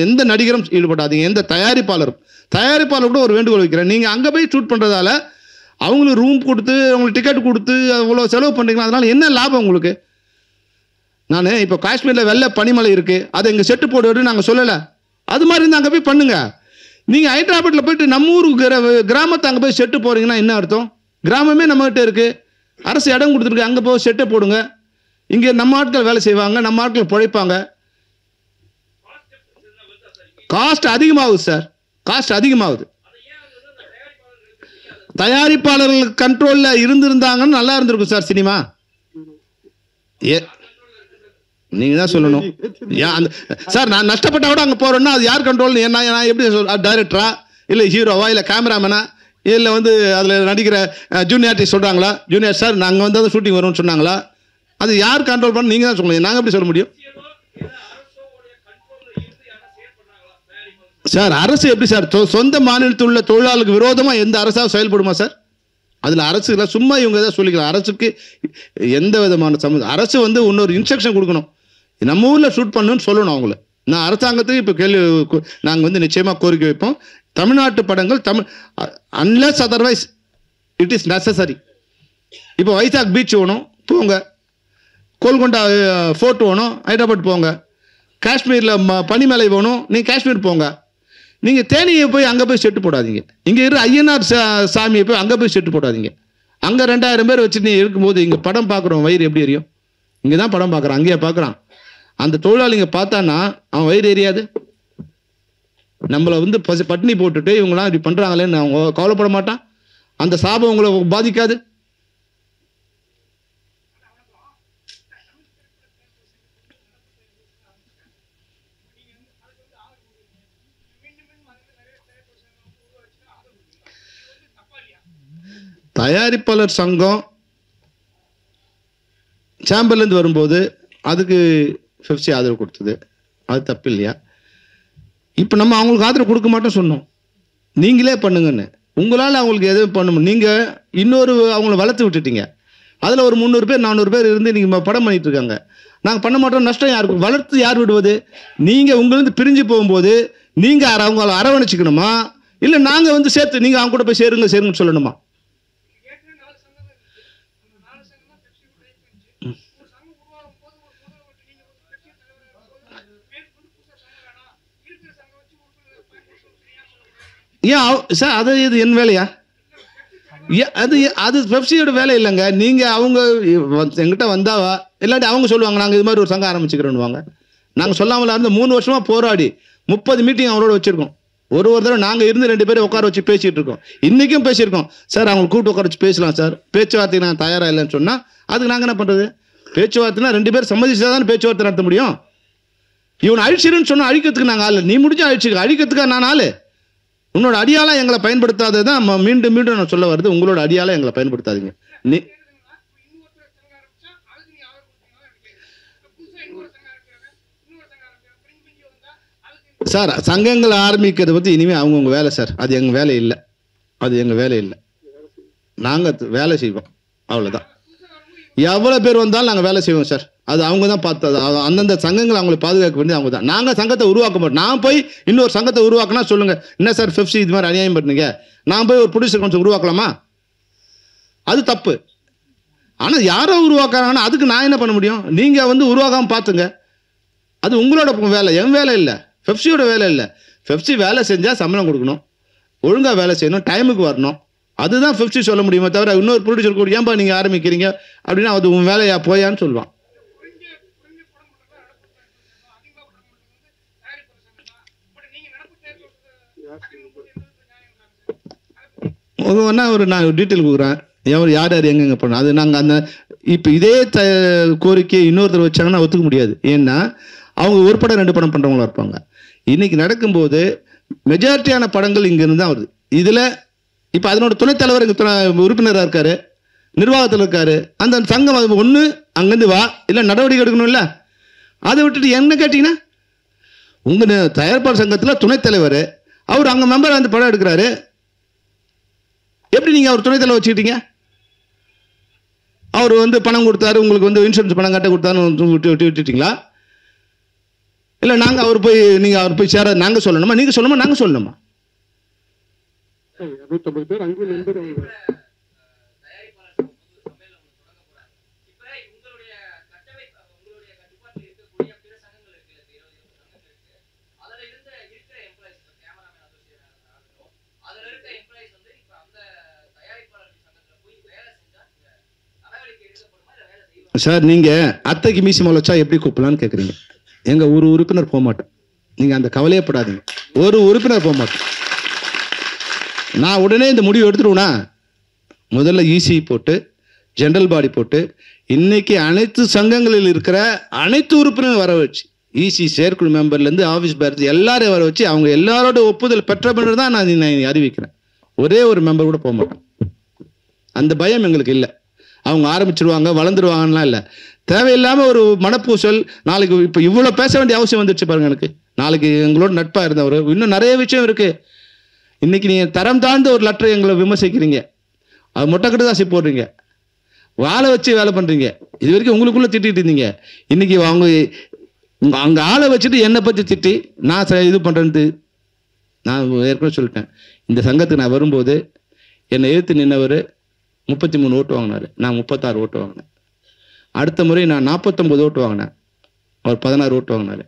எந்த நடிகரும் ஈடுபடாதீங்க, எந்த தயாரிப்பாளர் கூட ஒரு வேண்டுகோள் வைக்கிறேன். நீங்கள் அங்கே போய் ஷூட் பண்ணுறதால அவங்களுக்கு ரூம் கொடுத்து அவங்களுக்கு டிக்கெட் கொடுத்து அவ்வளோ செலவு பண்ணுறீங்களா? அதனால் என்ன லாபம் உங்களுக்கு? நான் இப்போ காஷ்மீரில் வெள்ளை பனிமலை இருக்குது, அதை இங்கே செட்டு போடுவது நாங்கள் சொல்லலை. அது மாதிரி இருந்தால் அங்கே போய் பண்ணுங்க. நீங்கள் ஹைதராபாத்தில் போயிட்டு நம்ம ஊர் கிராமத்தை அங்கே போய் செட்டு போகிறீங்கன்னா என்ன அர்த்தம்? கிராமமே நம்மகிட்ட இருக்கு, அரசு இடம் கொடுத்துருக்கு, அங்கே போய் செட்டை போடுங்க. இங்கே நம்ம ஆட்கள் வேலை செய்வாங்க, நம்ம ஆட்கள் பிழைப்பாங்க. காஸ்ட் அதிகமாகுது சார், காஸ்ட் அதிகமாகுது. தயாரிப்பாளர்கள் கண்ட்ரோலில் இருந்திருந்தாங்கன்னு நல்லா இருந்திருக்கும் சார் சினிமா. நீங்க தான் சொல்லணும் சார். நான் நஷ்டப்பட்டா கூட அங்கே போறேன்னா அது யார் கண்ட்ரோல்? நான் எப்படி டைரக்டரா, இல்லை ஹீரோவா, இல்லை கேமராமேனா, இல்லை வந்து அதில் நடிக்கிற ஜூனியர் ஆர்டிஸ்ட் சொல்கிறாங்களா, ஜூனியர் சார் நாங்கள் வந்து ஷூட்டிங் வரும்னு சொன்னாங்களா? அது யார் கண்ட்ரோல் பண்ண நீங்கள் தான் சொல்லுங்கள். நாங்கள் எப்படி சொல்ல முடியும் சார்? அரசு எப்படி சார் சொந்த மாநிலத்தில் உள்ள தொழிலாளர்களுக்கு விரோதமாக எந்த அரசாக செயல்படுமா சார்? அதில் அரசு இல்லை, சும்மா இவங்க தான் சொல்லிக்கலாம். அரசுக்கு எந்த விதமான சம்மந்தம்? அரசு வந்து இன்னொரு இன்ஸ்ட்ரக்ஷன் கொடுக்கணும், நம்ம ஊரில் ஷூட் பண்ணணும்னு சொல்லணும் அவங்கள. நான் அரசாங்கத்துக்கு இப்போ கேள்வி நாங்கள் வந்து நிச்சயமாக கோரிக்கை வைப்போம். தமிழ்நாட்டு படங்கள் unless otherwise it is necessary. இப்போ வைசாக் பீச் வேணும் போங்க, கோல்கொண்டா ஃபோர்ட் வேணும் ஹைதராபாத் போங்க, காஷ்மீரில் பனிமலை வேணும் நீங்கள் காஷ்மீர் போங்க. நீங்கள் தேனியை போய் அங்கே போய் செட்டு போடாதீங்க. இங்கே இரு ஐயனார் சாமியை போய் அங்கே போய் செட்டு போடாதீங்க. அங்கே 2000 பேர் வச்சுட்டு நீ இருக்கும்போது இங்கே படம் பார்க்குறோம் வயிறு எப்படி எரியும்? இங்கே தான் படம் பார்க்குறான், அங்கேயே பார்க்குறான். அந்த தொழிலாளிங்க பார்த்தான்னா அவன் வயிறு எரியாது? நம்மளை வந்து பட்டினி போட்டுட்டு இவங்களாம் இப்படி பண்ணுறாங்களேன்னு அவங்க கவலைப்பட மாட்டான்? அந்த சாபம் உங்களை பாதிக்காது? தயாரிப்பாளர் சங்கம் சேம்பர்லேருந்து வரும்போது அதுக்கு பெப்சி ஆதரவு கொடுத்தது, அது தப்பு இல்லையா? இப்போ நம்ம அவங்களுக்கு ஆதரவு கொடுக்க மாட்டோம் சொன்னோம், நீங்களே பண்ணுங்கன்னு. உங்களால் அவங்களுக்கு எதுவும் பண்ண முடியும்? நீங்கள் இன்னொரு அவங்கள வளர்த்து விட்டுட்டீங்க. அதில் ஒரு 300 பேர் 400 பேர் இருந்து நீங்கள் படம் பண்ணிட்டு இருக்காங்க. நாங்கள் பண்ண மாட்டோம், நஷ்டம் யாருக்கு? வளர்த்து யார் விடுவது? நீங்கள் உங்களிருந்து பிரிஞ்சு போகும்போது நீங்கள் அவங்கள அரவணைச்சிக்கணுமா, இல்லை நாங்கள் வந்து சேர்த்து நீங்கள் அவங்க கூட போய் சேருங்கன்னு சொல்லணுமா? ஏன் சார் அது இது என் வேலையா? அது அது பெப்சியோட வேலை இல்லைங்க. நீங்கள் அவங்க எங்கிட்ட வந்தாவா, இல்லாட்டி அவங்க சொல்லுவாங்க நாங்கள் இது மாதிரி ஒரு சங்கம் ஆரம்பிச்சுக்கிறோன்னுவாங்க. நாங்கள் சொல்லாமல இருந்து 3 வருஷமாக போராடி 30 மீட்டிங் அவங்களோட வச்சுருக்கோம். ஒரு தடவை நாங்கள் இருந்து 2 பேரும் உட்கார வச்சு பேசிகிட்டு இருக்கோம். இன்றைக்கும் பேசியிருக்கோம் சார். அவங்க கூப்பிட்டு உட்கார வச்சு பேசலாம் சார், பேச்சுவார்த்தைக்கு நான் தயாராக இல்லைன்னு சொன்னால் அதுக்கு நாங்கள் என்ன பண்ணுறது? பேச்சுவார்த்தைனா 2 பேர் சம்மதிச்சா தான் பேச்சுவார்த்தை நடத்த முடியும். இவனை அழிச்சிருன்னு சொன்னால் அழிக்கிறதுக்கு நாங்கள் ஆள், நீ முடிஞ்சா அழிச்சுக்க, அழிக்கிறதுக்காக நான் ஆள். உன்னோட அடியாலாம் எங்களை பயன்படுத்தாதது தான் மீண்டும் மீண்டும் நான் சொல்ல வருது. உங்களோட அடியாலாம் எங்களை பயன்படுத்தாதீங்க. நீ சார் சங்கங்களை ஆரம்பிக்கிறத பற்றி இனிமேல் அவங்கவுங்க வேலை சார், அது எங்கள் வேலை இல்லை, அது எங்கள் வேலை இல்லை. நாங்கள் வேலை செய்வோம் அவ்வளோதான். எவ்வளோ பேர் வந்தாலும் நாங்கள் வேலை செய்வோம் சார், அது அவங்க தான் பார்த்தது. அந்தந்த சங்கங்களை அவங்களை பாதுகாக்க வேண்டியது அவங்க தான். நாங்கள் சங்கத்தை உருவாக்க மாட்டோம். நான் போய் இன்னொரு சங்கத்தை உருவாக்கினா சொல்லுங்கள், என்ன சார் பெப்சி இது மாதிரி அநியாயம் பண்ணுங்க, நான் போய் ஒரு ப்ரொடியூசர் கவுன்சில் உருவாக்கலாமா? அது தப்பு. ஆனால் யாரோ உருவாக்குறாங்கன்னா அதுக்கு நான் என்ன பண்ண முடியும்? நீங்கள் வந்து உருவாக்காமல் பார்த்துங்க, அது உங்களோட வேலை, என் வேலை இல்லை, பெப்சியோட வேலை இல்லை. பெப்சி வேலை செஞ்சால் சம்பளம் கொடுக்கணும், ஒழுங்காக வேலை செய்யணும், டைமுக்கு வரணும். அதுதான் பெப்சி சொல்ல முடியுமே தவிர இன்னொரு ப்ரொடியூசர் கூட ஏன்பா நீங்கள் ஆரம்பிக்கிறீங்க அப்படின்னா அது உன் வேலையா போயான்னு சொல்லுவான். ஒரு நான் டீட்டெயில் கொடுக்குறேன், யார் யார் எங்கெங்கே பண்ணணும் அது நாங்கள் அந்த இப்போ இதே கோரிக்கையை இன்னொருத்தர் வச்சாங்கன்னா ஒத்துக்க முடியாது. ஏன்னா அவங்க ஒரு படம் 2 படம் பண்ணுறவங்களா இருப்பாங்க. இன்னைக்கு நடக்கும்போது மெஜாரிட்டியான படங்கள் இங்கேருந்து தான் வருது. இதில் இப்போ அதனோட துணைத் தலைவர் இங்கே உறுப்பினராக இருக்கார், நிர்வாகத்தில் இருக்கார். அந்த சங்கம் ஒன்று அங்கேருந்து வா, இல்லை நடவடிக்கை எடுக்கணும், இல்லை அதை விட்டுட்டு என்ன கேட்டிங்கன்னா உங்கள் தயாரிப்பாளர் சங்கத்தில் துணைத் தலைவர் அவர் அங்கே மெம்பர் வந்து படம் எடுக்கிறாரு, எப்படி நீங்கள் அவர் துணைத் தலைவர் வச்சுக்கிட்டீங்க? அவர் வந்து பணம் கொடுத்தாரு, உங்களுக்கு வந்து இன்சூரன்ஸ் பணம் கட்ட கொடுத்தாருன்னு விட்டுட்டீங்களா? இல்லை நாங்கள் அவர் போய் நீங்கள் அவர் போய் சேர நாங்கள் சொல்லணுமா, நீங்கள் சொல்லணுமா, நாங்கள் சொல்லணுமா? 250 பேர் அங்கே நண்பர் சார் நீங்கள் அத்தைக்கு மீசி மேலே வச்சா எப்படி கூப்பிடலான்னு கேட்குறீங்க. எங்கள் ஒரு உறுப்பினர் போக மாட்டோம். நீங்கள் அந்த கவலையே படாதீங்க. ஒரு உறுப்பினர் போக மாட்டோம். நான் உடனே இந்த முடிவு எடுத்துருவேனா, முதல்ல இசி போட்டு ஜெனரல் பாடி போட்டு இன்னைக்கு அனைத்து சங்கங்களில் இருக்கிற அனைத்து உறுப்பினரும் வர வச்சு இசி செயற்குழு மெம்பர்லேருந்து ஆஃபீஸ் பேர் எல்லாரையும் வர வச்சு அவங்க எல்லாரோட ஒப்புதல் பெற்ற பின்னர் தான் நான் அறிவிக்கிறேன். ஒரே ஒரு மெம்பர் கூட போக மாட்டேன். அந்த பயம் எங்களுக்கு இல்லை. அவங்க ஆரம்பிச்சிருவாங்க வளர்ந்துருவாங்கலாம் இல்லை. தேவையில்லாமல் ஒரு மனப்பூசல். நாளைக்கு இப்போ இவ்வளோ பேச வேண்டிய அவசியம் வந்துடுச்சு பாருங்க. எனக்கு நாளைக்கு எங்களோட நட்பாக இருந்தவர் இன்னும் நிறைய விஷயம் இருக்குது. இன்னைக்கு நீங்கள் தரம் தாழ்ந்த ஒரு லெட்டரை எங்களை விமர்சிக்கிறீங்க, அது மொட்டைக்கட்டு தாசி போடுறீங்க, வாழை வச்சு வேலை பண்ணுறீங்க. இது வரைக்கும் உங்களுக்குள்ளே திட்டிகிட்டு இருந்தீங்க. இன்னைக்கு அவங்க அங்கே ஆளை வச்சுட்டு என்னை பற்றி திட்டி நான் இது பண்ணுறேன்ட்டு நான் ஏற்கனவே சொல்லிட்டேன். இந்த சங்கத்துக்கு நான் வரும்போது என்னை எதிர்த்து நின்றவர் 33 ஓட்டு வாங்கினார், நான் 36 ஓட்டு வாங்கினேன். அடுத்த முறை நான் 49 ஓட்டு வாங்கினேன், அவர் 16 ஓட்டு வாங்கினார்.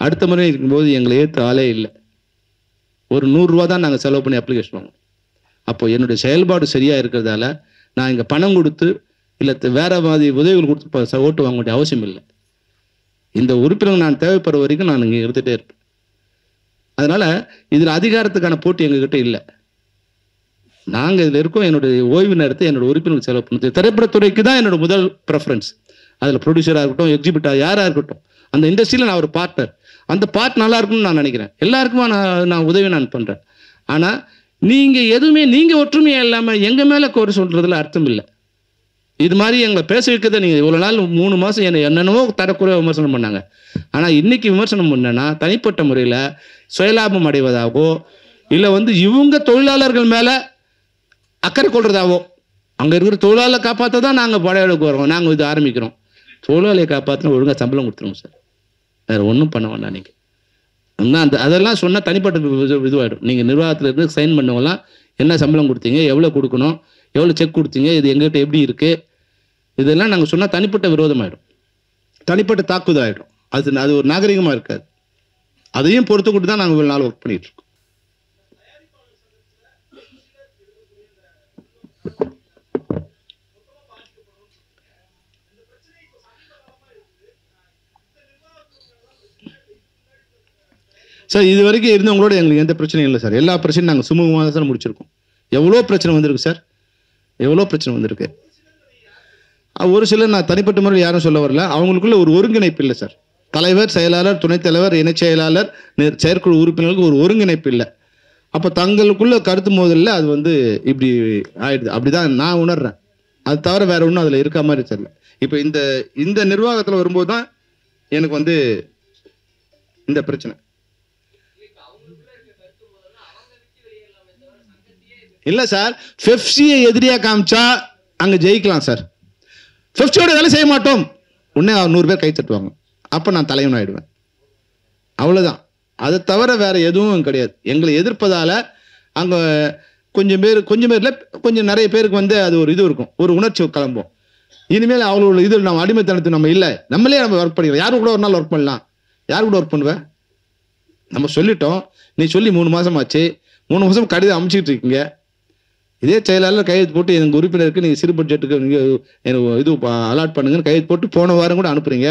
அடுத்த முறை இருக்கும்போது எங்களை ஏற்று ஆளே இல்லை. ஒரு 100 ரூபா தான் நாங்கள் செலவு பண்ணி அப்ளிகேஷன் வாங்குவோம். அப்போ என்னுடைய செயல்பாடு சரியாக இருக்கிறதால நான் இங்கே பணம் கொடுத்து இல்லை வேற மாதிரி உதவிகள் கொடுத்து ஓட்டு வாங்க வேண்டிய அவசியம் இல்லை. இந்த உறுப்பினர் நான் தேவைப்படுற வரைக்கும் நான் இங்கே இருந்துகிட்டே இருப்பேன். அதனால இதில் அதிகாரத்துக்கான போட்டி எங்ககிட்ட இல்லை. நாங்கள் இதில் இருக்கோம். என்னுடைய ஓய்வு நேரத்தை என்னோட உறுப்பினருக்கு செலவு பண்ணுறது. திரைப்படத்துறைக்கு தான் என்னோட முதல் ப்ரெஃபரன்ஸ். அதில் ப்ரொடியூசராக இருக்கட்டும், எக்ஸிபிட்டாக யாராக இருக்கட்டும், அந்த இண்டஸ்ட்ரியில் நான் ஒரு பார்ட்னர். அந்த பார்ட் நல்லா இருக்கும்னு நான் நினைக்கிறேன். எல்லாருக்குமா நான் உதவி நான் பண்ணுறேன். ஆனால் நீங்கள் எதுவுமே நீங்கள் ஒற்றுமையாக இல்லாமல் எங்கள் மேலே கோரி சொல்கிறதுல அர்த்தம் இல்லை. இது மாதிரி எங்களை பேச வைக்கிறத நீங்கள் இவ்வளோ நாள் 3 மாதம் என்னென்னவோ தரக்குறைய விமர்சனம் பண்ணாங்க. ஆனால் இன்னைக்கு விமர்சனம் பண்ணேன்னா தனிப்பட்ட முறையில் சுயலாபம் அடைவதாகவோ இல்லை இவங்க தொழிலாளர்கள் மேலே அக்கறை கொள்றதாவோ, அங்கே இருக்கிற தொழிலாளரை காப்பாற்ற தான் நாங்கள் படையெடுக்க வரோம். நாங்கள் இது ஆரம்பிக்கிறோம். தொழிலாளியை காப்பாற்றின ஒழுங்காக சம்பளம் கொடுத்துருவோம் சார். வேறு ஒன்றும் பண்ண வேண்டாம். நீங்கள் அதெல்லாம் சொன்னால் தனிப்பட்ட இதுவாகிடும். நீங்கள் நிர்வாகத்தில் இருந்து சைன் பண்ணவங்களாம் என்ன சம்பளம் கொடுத்தீங்க, எவ்வளோ கொடுக்கணும், எவ்வளோ செக் கொடுத்தீங்க, இது எங்கள்கிட்ட எப்படி இருக்குது, இதெல்லாம் நாங்கள் சொன்னால் தனிப்பட்ட விரோதமாகிடும், தனிப்பட்ட தாக்குதலாகிடும். அது ஒரு நாகரிகமாக இருக்காது. அதையும் பொறுத்துக்கிட்டு தான் நாங்கள் இவ்வளோ நாள் ஒர்க் பண்ணிகிட்டு இருக்கோம். சார் இது வரைக்கும் இருந்தவங்களோட எங்களுக்கு எந்த பிரச்சனையும் இல்லை சார். எல்லா பிரச்சனையும் நாங்கள் சுமூகமாக தான் முடிச்சிருக்கோம். எவ்வளோ பிரச்சனை வந்திருக்கு சார், எவ்வளோ பிரச்சனை வந்திருக்கு. ஒரு சிலர் நான் தனிப்பட்ட முறையில் யாரும் சொல்ல வரல, அவங்களுக்குள்ள ஒரு ஒருங்கிணைப்பு இல்லை சார். தலைவர், செயலாளர், துணைத் தலைவர், இணைச் செயலாளர், செயற்குழு உறுப்பினர்களுக்கு ஒரு ஒருங்கிணைப்பு இல்லை. அப்போ தங்களுக்குள்ள கருத்து மோதலில் அது இப்படி ஆயிடுது. அப்படிதான் நான் உணர்றேன். அது தவிர வேற ஒன்றும் அதில் இருக்க மாதிரி தெரியல. இப்போ இந்த நிர்வாகத்தில் வரும்போது தான் எனக்கு இந்த பிரச்சனை இல்லை சார். பெப்சியை எதிரியாக காமிச்சா அங்கே ஜெயிக்கலாம் சார். பெப்சியோட வேலை செய்ய மாட்டோம், உடனே 100 பேர் கை தட்டுவாங்க. அப்போ நான் தலைவன் ஆயிடுவேன். அவ்வளோதான். அதை தவிர வேற எதுவும் கிடையாது. எங்களை எதிர்ப்பதால் அங்கே கொஞ்சம் பேரில் கொஞ்சம் நிறைய பேருக்கு அது ஒரு இது இருக்கும், ஒரு உணர்ச்சி கிளம்பும். இனிமேல் அவங்களோட இது நம்ம அடிமைத்தனத்து நம்ம இல்லை, நம்மளே நம்ம ஒர்க் பண்ணிக்கலாம். யாரு கூட ஒரு நாள் ஒர்க் பண்ணலாம், யாரு கூட ஒர்க் பண்ணுவேன் நம்ம சொல்லிட்டோம். நீ சொல்லி 3 மாதம் ஆச்சு, 3 மாதம் கடிதம் அமைச்சிக்கிட்டு இருக்கீங்க. இதே செயலாளர் கையெழுத்து போட்டு எங்கள் உறுப்பினருக்கு நீங்கள் சிறு பட்ஜெட்டுக்கு நீங்கள் இது அலாட் பண்ணுங்கன்னு கையெழுத்து போட்டு போன வாரம் கூட அனுப்புறீங்க.